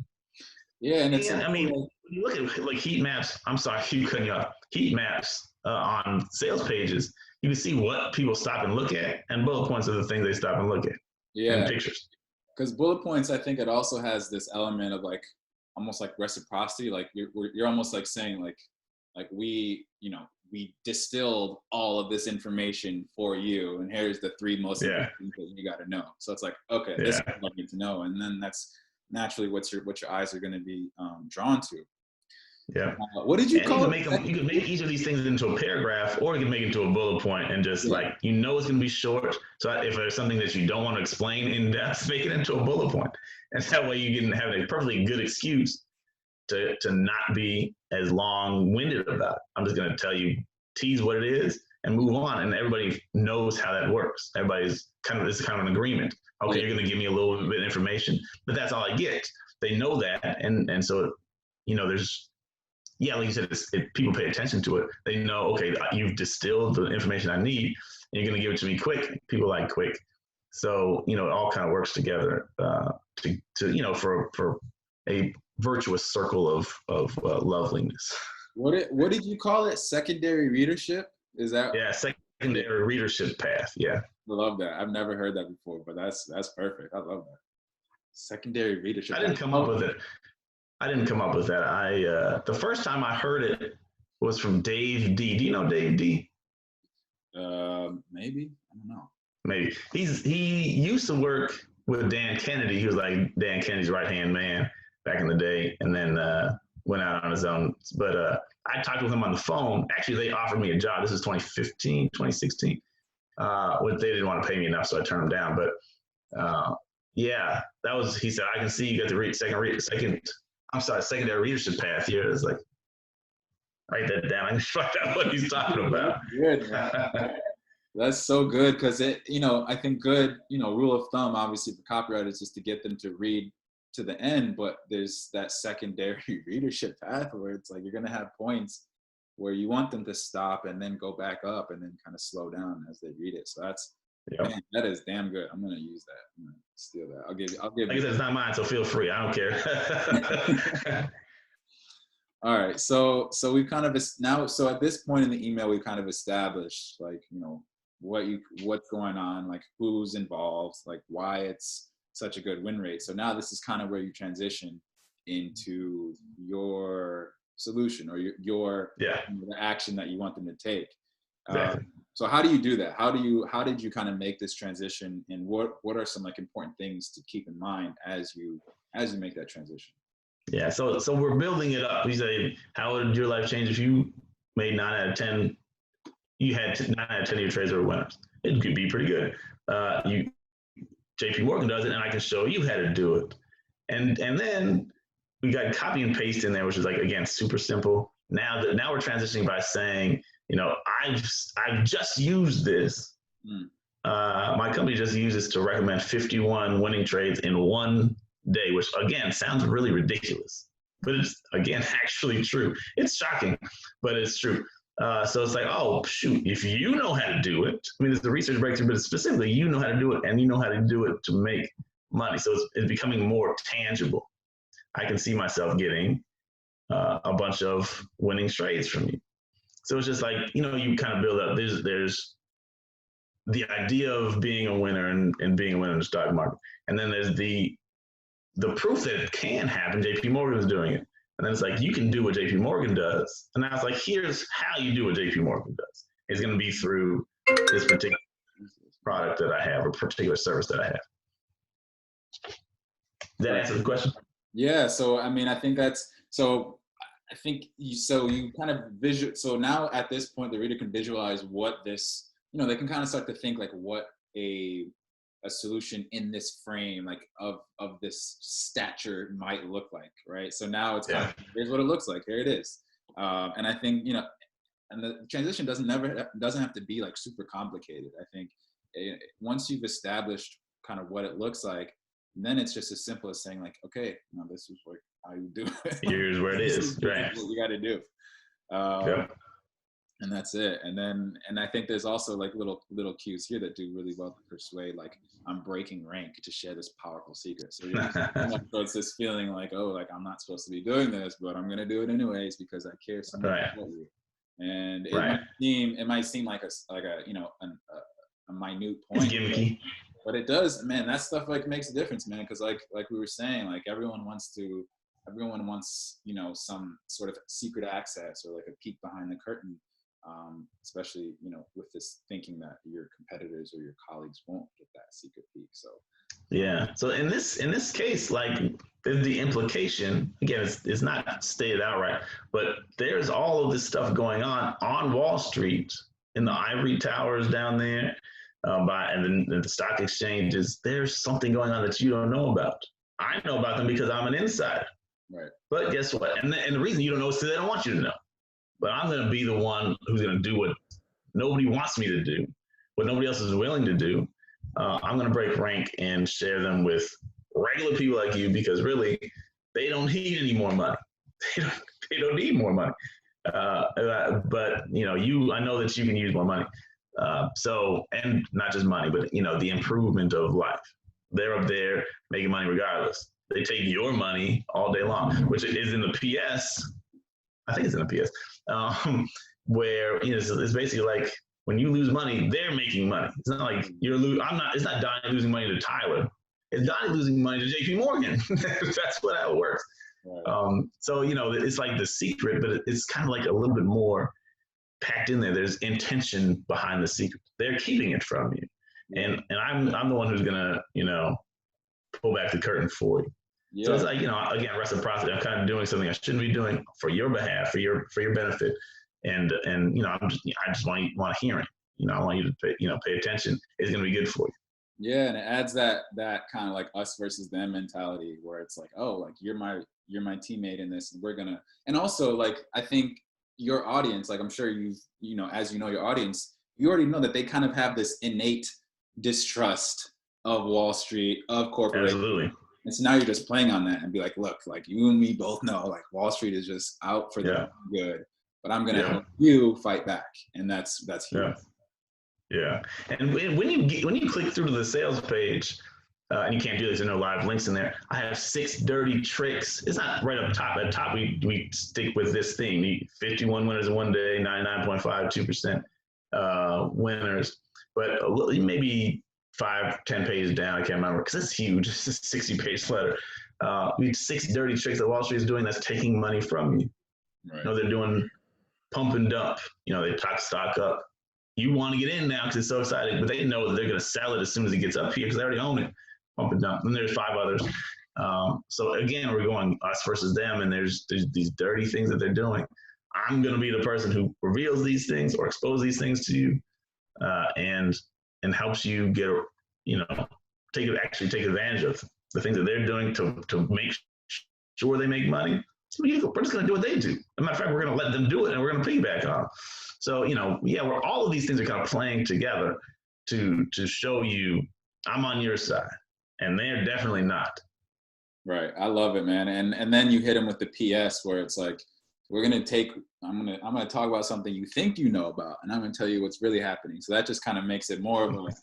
Yeah, and I mean, when you look at like heat maps, I'm sorry, keep cutting you off. Heat maps on sales pages, you can see what people stop and look at, and bullet points are the things they stop and look at. Yeah, and pictures. Because bullet points, I think it also has this element of like almost like reciprocity. Like you're almost like saying like we distilled all of this information for you, and here's the 3 most important things that you got to know. So it's like, okay, this is what I need to know, and then that's naturally what your eyes are going to be drawn to. Yeah. What did you call it? You can make each of these things into a paragraph, or you can make it into a bullet point, and just like, it's going to be short. So if there's something that you don't want to explain in depth, make it into a bullet point. And that way you can have a perfectly good excuse to not be as long-winded about it. I'm just going to tell you, tease what it is, and move on. And everybody knows how that works. Everybody's it's kind of an agreement. Okay, you're going to give me a little bit of information, but that's all I get. They know that. And so, there's, like you said, people pay attention to it. They know, okay, you've distilled the information I need, and you're going to give it to me quick. People like quick. So, it all kind of works together for a virtuous circle of loveliness. What did you call it? Secondary readership? Is that? Yeah, secondary readership path. Yeah. I love that. I've never heard that before, but that's perfect. I love that. Secondary readership. I didn't come up with it. The first time I heard it was from Dave D. Do you know Dave D? Maybe. I don't know. Maybe. He used to work with Dan Kennedy. He was like Dan Kennedy's right-hand man back in the day, and then went out on his own. But I talked with him on the phone. Actually, they offered me a job. This is 2015, 2016. They didn't want to pay me enough, so I turned them down. But that was, he said, I can see you got the secondary readership path here. It's like, write that down. I can find out what he's talking about. Good, man. That's so good, because I think good, rule of thumb, obviously, for copywriters is to get them to read to the end, but there's that secondary readership path where it's like you're going to have points where you want them to stop and then go back up and then kind of slow down as they read it. So that's, man, that is damn good. I'm going to use that. I'm going to steal that. I'll give like I said, it's not mine, so feel free. I don't care. All right. So we kind of so at this point in the email, we kind of established like, what's going on, like who's involved, like why it's such a good win rate. So now this is kind of where you transition into your solution or your the action that you want them to take. Exactly. So how do you do that? How did you kind of make this transition, and what are some like important things to keep in mind as you make that transition? Yeah. So we're building it up. You say, how would your life change if you made 9 out of 10? You had 9 out of 10 of your trades were winners. It could be pretty good. JP Morgan does it, and I can show you how to do it. And then we got copy and paste in there, which is like, again, super simple. Now we're transitioning by saying, I've just used this. My company just used this to recommend 51 winning trades in one day, which again sounds really ridiculous, but it's again actually true. It's shocking, but it's true. So it's like, oh shoot, if you know how to do it, I mean, it's the research breakthrough, but specifically you know how to do it, and you know how to do it to make money. So it's becoming more tangible. I can see myself getting a bunch of winning trades from you. So it's just like, you kind of build up. There's the idea of being a winner and being a winner in the stock market, and then there's the proof that it can happen. JP Morgan is doing it. And then it's like, you can do what JP Morgan does. And now it's like, here's how you do what JP Morgan does. It's going to be through this particular product that I have, or particular service that I have. Does that answer the question? Yeah. So, I mean, I think you kind of so now at this point, the reader can visualize what this, they can kind of start to think like what a a solution in this frame, like of this stature might look like, right? So now it's kind of, here's what it looks like, here it is. And I think, you know, and the transition doesn't have to be like super complicated. I think once you've established kind of what it looks like, then it's just as simple as saying like, okay, now this is what, how you do it. Here's where it is, right? What you got to do. And that's it. And I think there's also like little cues here that do really well to persuade, like I'm breaking rank to share this powerful secret. So so it's this feeling like, oh, like I'm not supposed to be doing this, but I'm gonna do it anyways because I care so much about you. And it might seem like a you know a minute point, gimmicky, but it does, man. That stuff like makes a difference, man. Because like we were saying, like everyone wants, you know, some sort of secret access or like a peek behind the curtain. Especially, you know, with this thinking that your competitors or your colleagues won't get that secret peek. So yeah. So in this case, like the implication, again, it's not stated outright, but there's all of this stuff going on Wall Street, in the ivory towers down there, and the stock exchanges. There's something going on that you don't know about. I know about them because I'm an insider. Right. But guess what? And the reason you don't know is because they don't want you to know. But I'm going to be the one who's going to do what nobody wants me to do, what nobody else is willing to do. I'm going to break rank and share them with regular people like you, because really, they don't need any more money. They don't need more money. But you know, I know that you can use more money. So, and not just money, but you know, the improvement of life. They're up there making money regardless. They take your money all day long, which is in the PS. I think it's in the PS, where you know, it's basically like when you lose money, they're making money. It's not like it's not Donnie losing money to Tyler. It's Donnie losing money to JP Morgan. That's how it works. Right. So you know, it's like the secret, but it's kind of like a little bit more packed in there. There's intention behind the secret. They're keeping it from you, and I'm the one who's gonna, you know, pull back the curtain for you. Yeah. So it's like, you know, again, reciprocity. I'm kind of doing something I shouldn't be doing for your behalf, for your benefit, and you know, I just want to hear it. You know, I want you to pay attention. It's going to be good for you. Yeah, and it adds that kind of like us versus them mentality, where it's like, oh, like you're my teammate in this, and we're gonna. And also, like, I think your audience, like I'm sure you know, as you know your audience, you already know that they kind of have this innate distrust of Wall Street, of corporations. Absolutely. And so now you're just playing on that and be like, look, like you and me both know, like Wall Street is just out for the good, but I'm gonna help you fight back, and that's huge. Yeah. And when you click through to the sales page, and you can't do this, there's no live links in there. I have 6 dirty tricks. It's not right up top. At the top, we stick with this theme: 51 winners in one day, 99.52% winners. But maybe 5-10 pages down, I can't remember, because it's huge. It's a 60-page letter. 6 dirty tricks that Wall Street is doing that's taking money from you. Right. You know, they're doing pump and dump. You know, they top stock up. You want to get in now because it's so exciting, but they know that they're going to sell it as soon as it gets up here because they already own it. Pump and dump. Then there's 5 others. So again, we're going us versus them, and there's these dirty things that they're doing. I'm going to be the person who reveals these things or exposes these things to you, and helps you get, you know, take advantage of the things that they're doing to make sure they make money. So we're just going to do what they do. As a matter of fact, we're going to let them do it, and we're going to piggyback on. So, you know, where all of these things are kind of playing together to show you I'm on your side, and they're definitely not. Right. I love it, man. And then you hit them with the PS, where it's like, I'm going to talk about something you think you know about, and I'm going to tell you what's really happening. So that just kind of makes it more of like,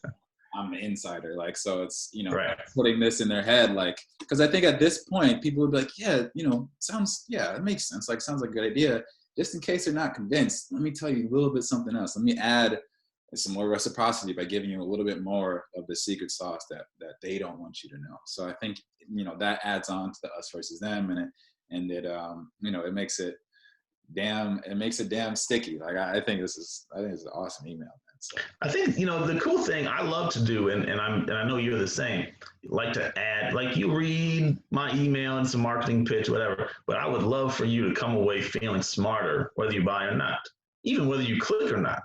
I'm an insider. Like, so it's, you know, putting this in their head, like, because I think at this point, people would be like, yeah, you know, it makes sense. Like, sounds like a good idea. Just in case they're not convinced, let me tell you a little bit something else. Let me add some more reciprocity by giving you a little bit more of the secret sauce that they don't want you to know. So I think, you know, that adds on to the us versus them, and it you know, it makes it damn sticky. Like, I think this is an awesome email, man. So I think, you know, the cool thing I love to do, and I know you're the same, like to add, like you read my email and some marketing pitch, whatever, but I would love for you to come away feeling smarter, whether you buy or not, even whether you click or not.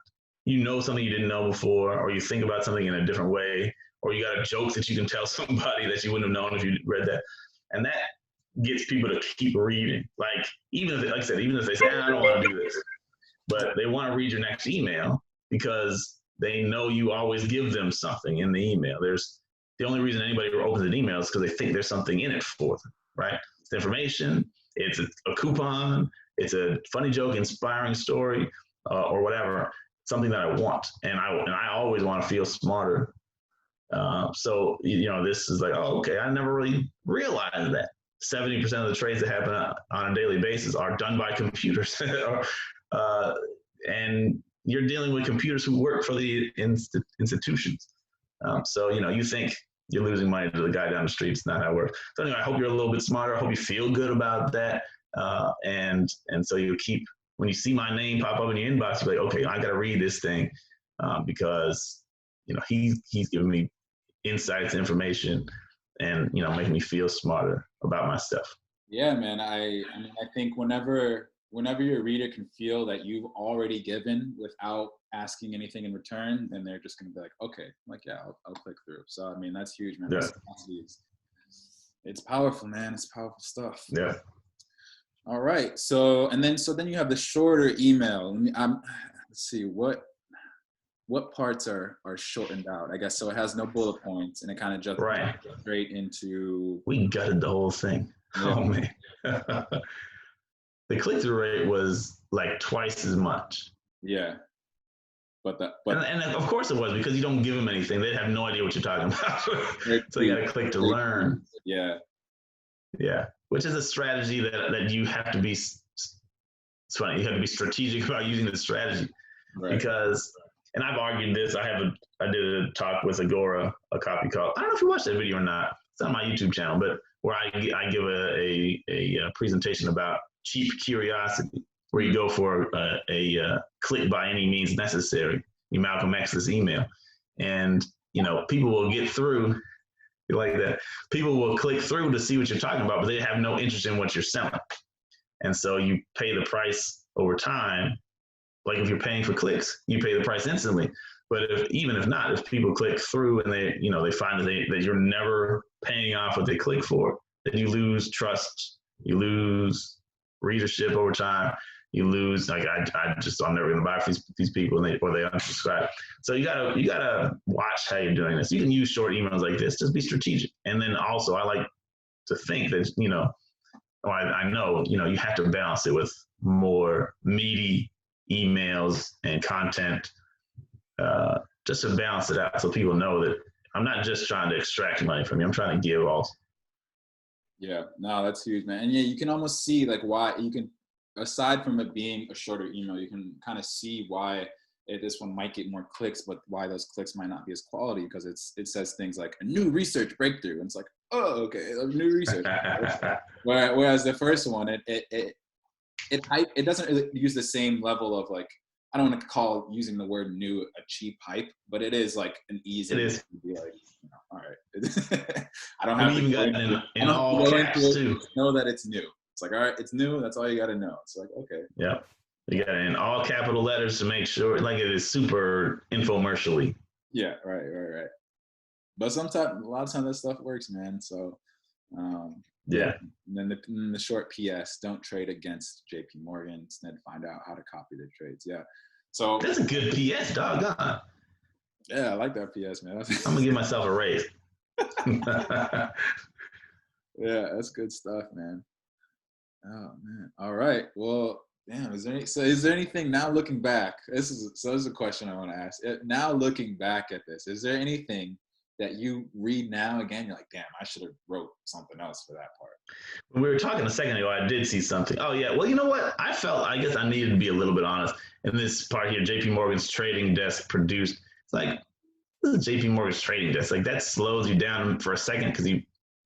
You know something you didn't know before, or you think about something in a different way, or you got a joke that you can tell somebody that you wouldn't have known if you read that. And that gets people to keep reading. Like, even if, like I said, even if they say, I don't want to do this, but they want to read your next email because they know you always give them something in the email. There's the only reason anybody opens an email is because they think there's something in it for them, right? It's information, it's a coupon, it's a funny joke, inspiring story, or whatever, something that I want. And I always want to feel smarter. So, this is like, oh, okay, I never really realized that 70% of the trades that happen on a daily basis are done by computers. And you're dealing with computers who work for the institutions. So, you think you're losing money to the guy down the street. It's not how it works. So anyway, I hope you're a little bit smarter. I hope you feel good about that. And so you keep, when you see my name pop up in your inbox, you're like, okay, I got to read this thing because, he's giving me insights, information, and, making me feel smarter about my stuff. Yeah, man. I think whenever your reader can feel that you've already given without asking anything in return, then they're just going to be like, okay, like, yeah, I'll click through. So, I mean, that's huge, man. Yeah. It's powerful, man. It's powerful stuff. Yeah. All right. So then you have the shorter email. Let's see, what parts are shortened out, I guess. So it has no bullet points and it kind of just straight into. We gutted the whole thing. Yeah. Oh, man. The click-through rate was like twice as much. Yeah. And of course it was, because you don't give them anything. They have no idea what you're talking about. So you got to click to learn. Yeah. Yeah. Which is a strategy that you have to be, it's funny, you have to be strategic about using the strategy. Right. Because, and I've argued this, I did a talk with Agora, a copy call. I don't know if you watched that video or not. It's on my YouTube channel, but where I give a presentation about cheap curiosity, where you go for a click by any means necessary. You Malcolm X's email. And, people will get through like that. People will click through to see what you're talking about, but they have no interest in what you're selling. And so you pay the price over time. Like if you're paying for clicks, you pay the price instantly. But even if not, if people click through and they find that you're never paying off what they click for, then you lose trust, you lose readership over time, you lose, like, I'm never gonna buy from these people, or they unsubscribe. So you gotta watch how you're doing this. You can use short emails like this, just be strategic. And then also I like to think that, I know, you have to balance it with more meaty emails and content, just to balance it out so people know that I'm not just trying to extract money from you, I'm trying to give also. Yeah, no, that's huge, man. And yeah, you can almost see like why you can, aside from it being a shorter email, you can kind of see why this one might get more clicks, but why those clicks might not be as quality, because it says things like a new research breakthrough. And it's like, oh, okay, new research. Whereas the first one, it doesn't really use the same level of, like, I don't want to call using the word new a cheap hype, but it is like an easy. It is. To be like, all right. I don't have to go into in all caps too. Know that it's new. It's like, all right, it's new. That's all you got to know. It's like, okay. Yeah. You got it in all capital letters to make sure, like, it is super infomercially. Yeah. Right. But a lot of times that stuff works, man. So, yeah. And then the short PS, don't trade against JP Morgan. Instead, find out how to copy their trades. Yeah. So that's a good PS, doggone. Yeah, I like that PS, man. I'm gonna give myself a raise. Yeah, that's good stuff, man. Oh man. All right. Well, damn. Is there anything now looking back? This is a question I want to ask. Now looking back at this, is there anything that you read now again, you're like, damn, I should have wrote something else for that part? When we were talking a second ago, I did see something. Oh yeah. Well, you know what? I guess I needed to be a little bit honest. In this part here, JP Morgan's trading desk produced. It's like, this is JP Morgan's trading desk. Like, that slows you down for a second, because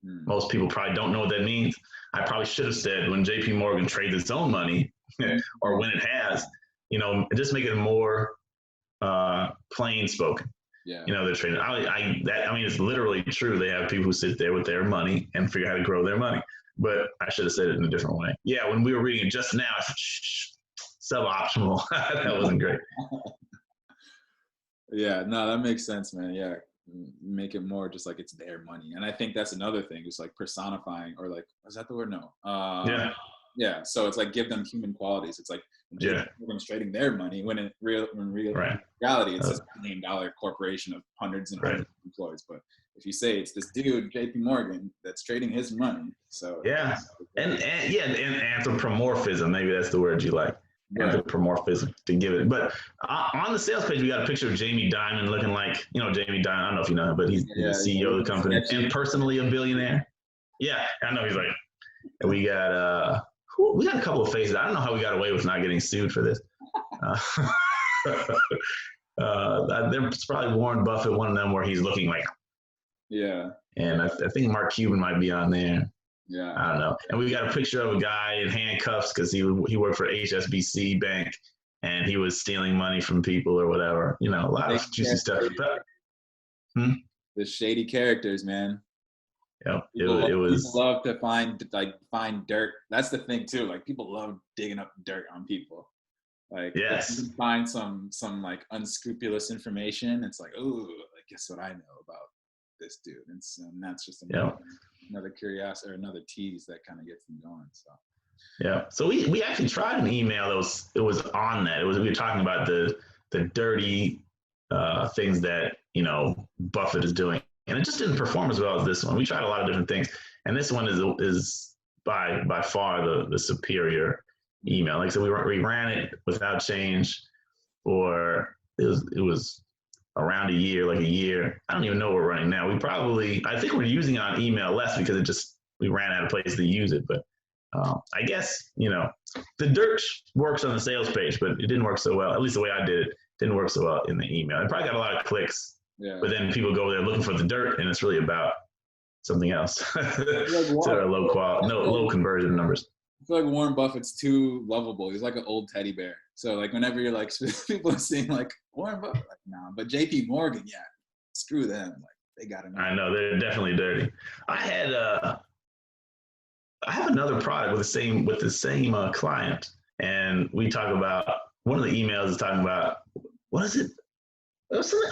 most people probably don't know what that means. I probably should have said when JP Morgan trades its own money, or when it has, just make it more plain spoken. Yeah. They're trading. I mean, it's literally true. They have people who sit there with their money and figure out how to grow their money. But I should have said it in a different way. Yeah, when we were reading it just now, I said, suboptimal. That wasn't great. Yeah, no, that makes sense, man. Yeah, make it more just like it's their money. And I think that's another thing, just like personifying, or like, is that the word? No. Yeah. Yeah. So it's like give them human qualities. It's like demonstrating their money when in reality it's this $1 million corporation of hundreds and hundreds of employees. But if you say it's this dude, JP Morgan, that's trading his money. So and anthropomorphism, maybe that's the word you like. Anthropomorphism to give it. But on the sales page, we got a picture of Jamie Dimon looking like, Jamie Dimon. I don't know if you know him, but he's the CEO of the company and personally a billionaire. Yeah, I know. He's like, and we got a couple of faces. I don't know how we got away with not getting sued for this. There's probably Warren Buffett, one of them where he's looking like, and I think Mark Cuban might be on there. Yeah, I don't know. And we got a picture of a guy in handcuffs because he worked for HSBC Bank and he was stealing money from people or whatever. A lot of juicy stuff. The shady characters, man. Yeah, it was. People love to find dirt. That's the thing too. Like people love digging up dirt on people. Like you can find some like unscrupulous information. It's like, oh, guess what I know about this dude, and that's just another curiosity or another tease that kind of gets them going. So we actually tried an email that was on that. We were talking about the dirty things that Buffett is doing, and it just didn't perform as well as this one. We tried a lot of different things, and this one is by far the superior email. Like so, we ran it without change, or it was around a year. I don't even know what we're running now. I think we're using it on email less because we ran out of place to use it. But I guess, the dirt works on the sales page, but it didn't work so well. At least the way I did it didn't work so well in the email. It probably got a lot of clicks, but then people go there looking for the dirt and it's really about something else. Low conversion numbers. I feel like Warren Buffett's too lovable. He's like an old teddy bear. So like whenever you're like people are saying like Warren Buffett, like nah, but JP Morgan, screw them. Like they got to know. I know they're definitely dirty. I have another product with the same client, and we talk about one of the emails is talking about what is it? It was something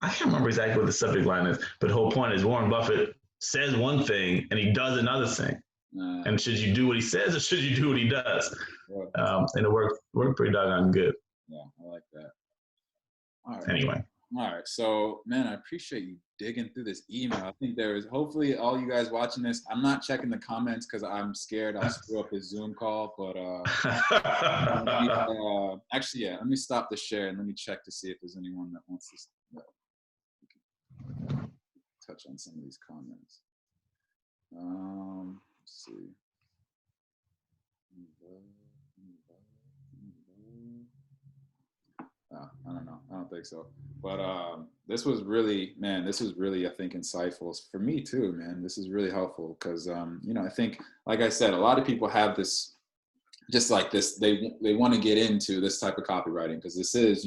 I can't remember exactly what the subject line is, but the whole point is Warren Buffett says one thing and he does another thing. And should you do what he says or should you do what he does? And it worked pretty doggone good. Yeah, I like that. All right. Anyway. All right. So, man, I appreciate you digging through this email. I think hopefully all you guys watching this, I'm not checking the comments because I'm scared I'll screw up this Zoom call. But actually, let me stop the share and let me check to see if there's anyone that wants to touch on some of these comments. Let's see. I don't know. I don't think so. But this was really, I think, insightful for me too, man. This is really helpful because, I think, like I said, a lot of people have this, just like this, they want to get into this type of copywriting because this is,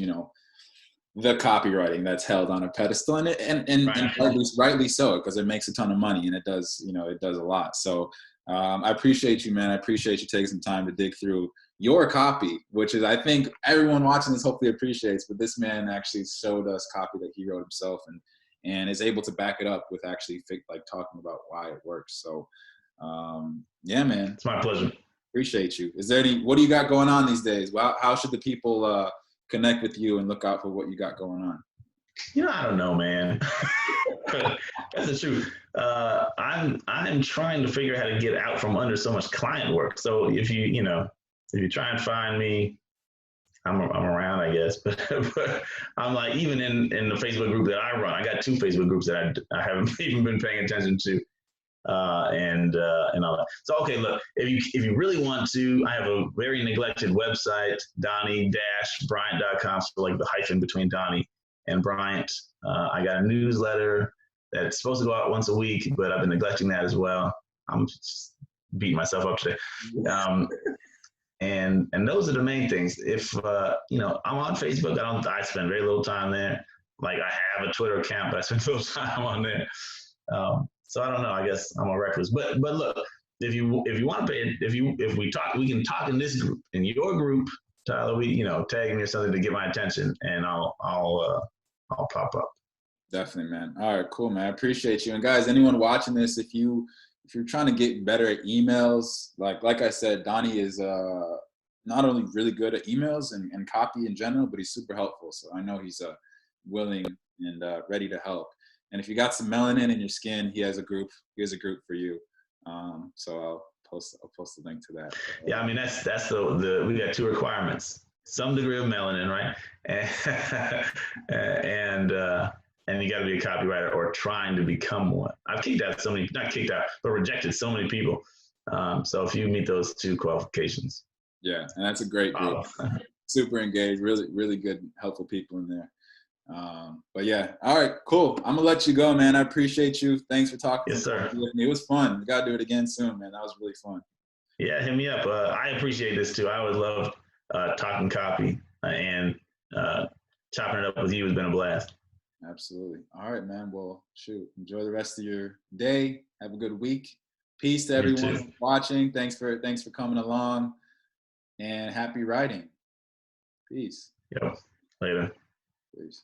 the copywriting that's held on a pedestal, and rightly so, because it makes a ton of money and it does a lot. So I appreciate you, man. I appreciate you taking some time to dig through your copy, which is, I think everyone watching this hopefully appreciates, but this man actually showed us copy that he wrote himself and is able to back it up with actually talking about why it works. So yeah, man. It's my pleasure. Appreciate you. What do you got going on these days? Well, how should the people connect with you and look out for what you got going on? I don't know, man. That's the truth. I'm trying to figure out how to get out from under so much client work. So if you try and find me, I'm around, I guess. But I'm like, even in the Facebook group that I run, I got 2 Facebook groups that I haven't even been paying attention to, and all that. So okay, look, if you really want to, I have a very neglected website, Donnie-Bryant.com. So like the hyphen between Donnie and Bryant. I got a newsletter that's supposed to go out once a week, but I've been neglecting that as well. I'm just beating myself up today. And those are the main things. If I'm on Facebook, I spend very little time there. Like I have a Twitter account, but I spend little time on there. So I don't know. I guess I'm a reckless. But look, if you want to pay, if we talk, we can talk in this group. In your group, Tyler, tag me or something to get my attention, and I'll pop up. Definitely, man. All right, cool, man. I appreciate you. And guys, anyone watching this, if you're trying to get better at emails, like I said, Donnie is not only really good at emails and copy in general, but he's super helpful. So I know he's willing and ready to help. And if you got some melanin in your skin, he has a group. He has a group for you. So I'll post a link to that. Yeah, I mean that's the we got two requirements: some degree of melanin, right? And you got to be a copywriter or trying to become one. I've kicked out so many, not kicked out, but rejected so many people. So if you meet those two qualifications, yeah, and that's a great group. Super engaged, really good, helpful people in there. But yeah, all right, cool. I'm gonna let you go, man. I appreciate you. Thanks for talking. Yes, sir. With me. It was fun. We gotta do it again soon, man. That was really fun. Yeah, hit me up. I appreciate this too. I always love talking copy and chopping it up with you has been a blast. Absolutely. All right, man. Well, shoot. Enjoy the rest of your day. Have a good week. Peace to everyone watching. Thanks for coming along, and happy writing. Peace. Yep. Later. Peace.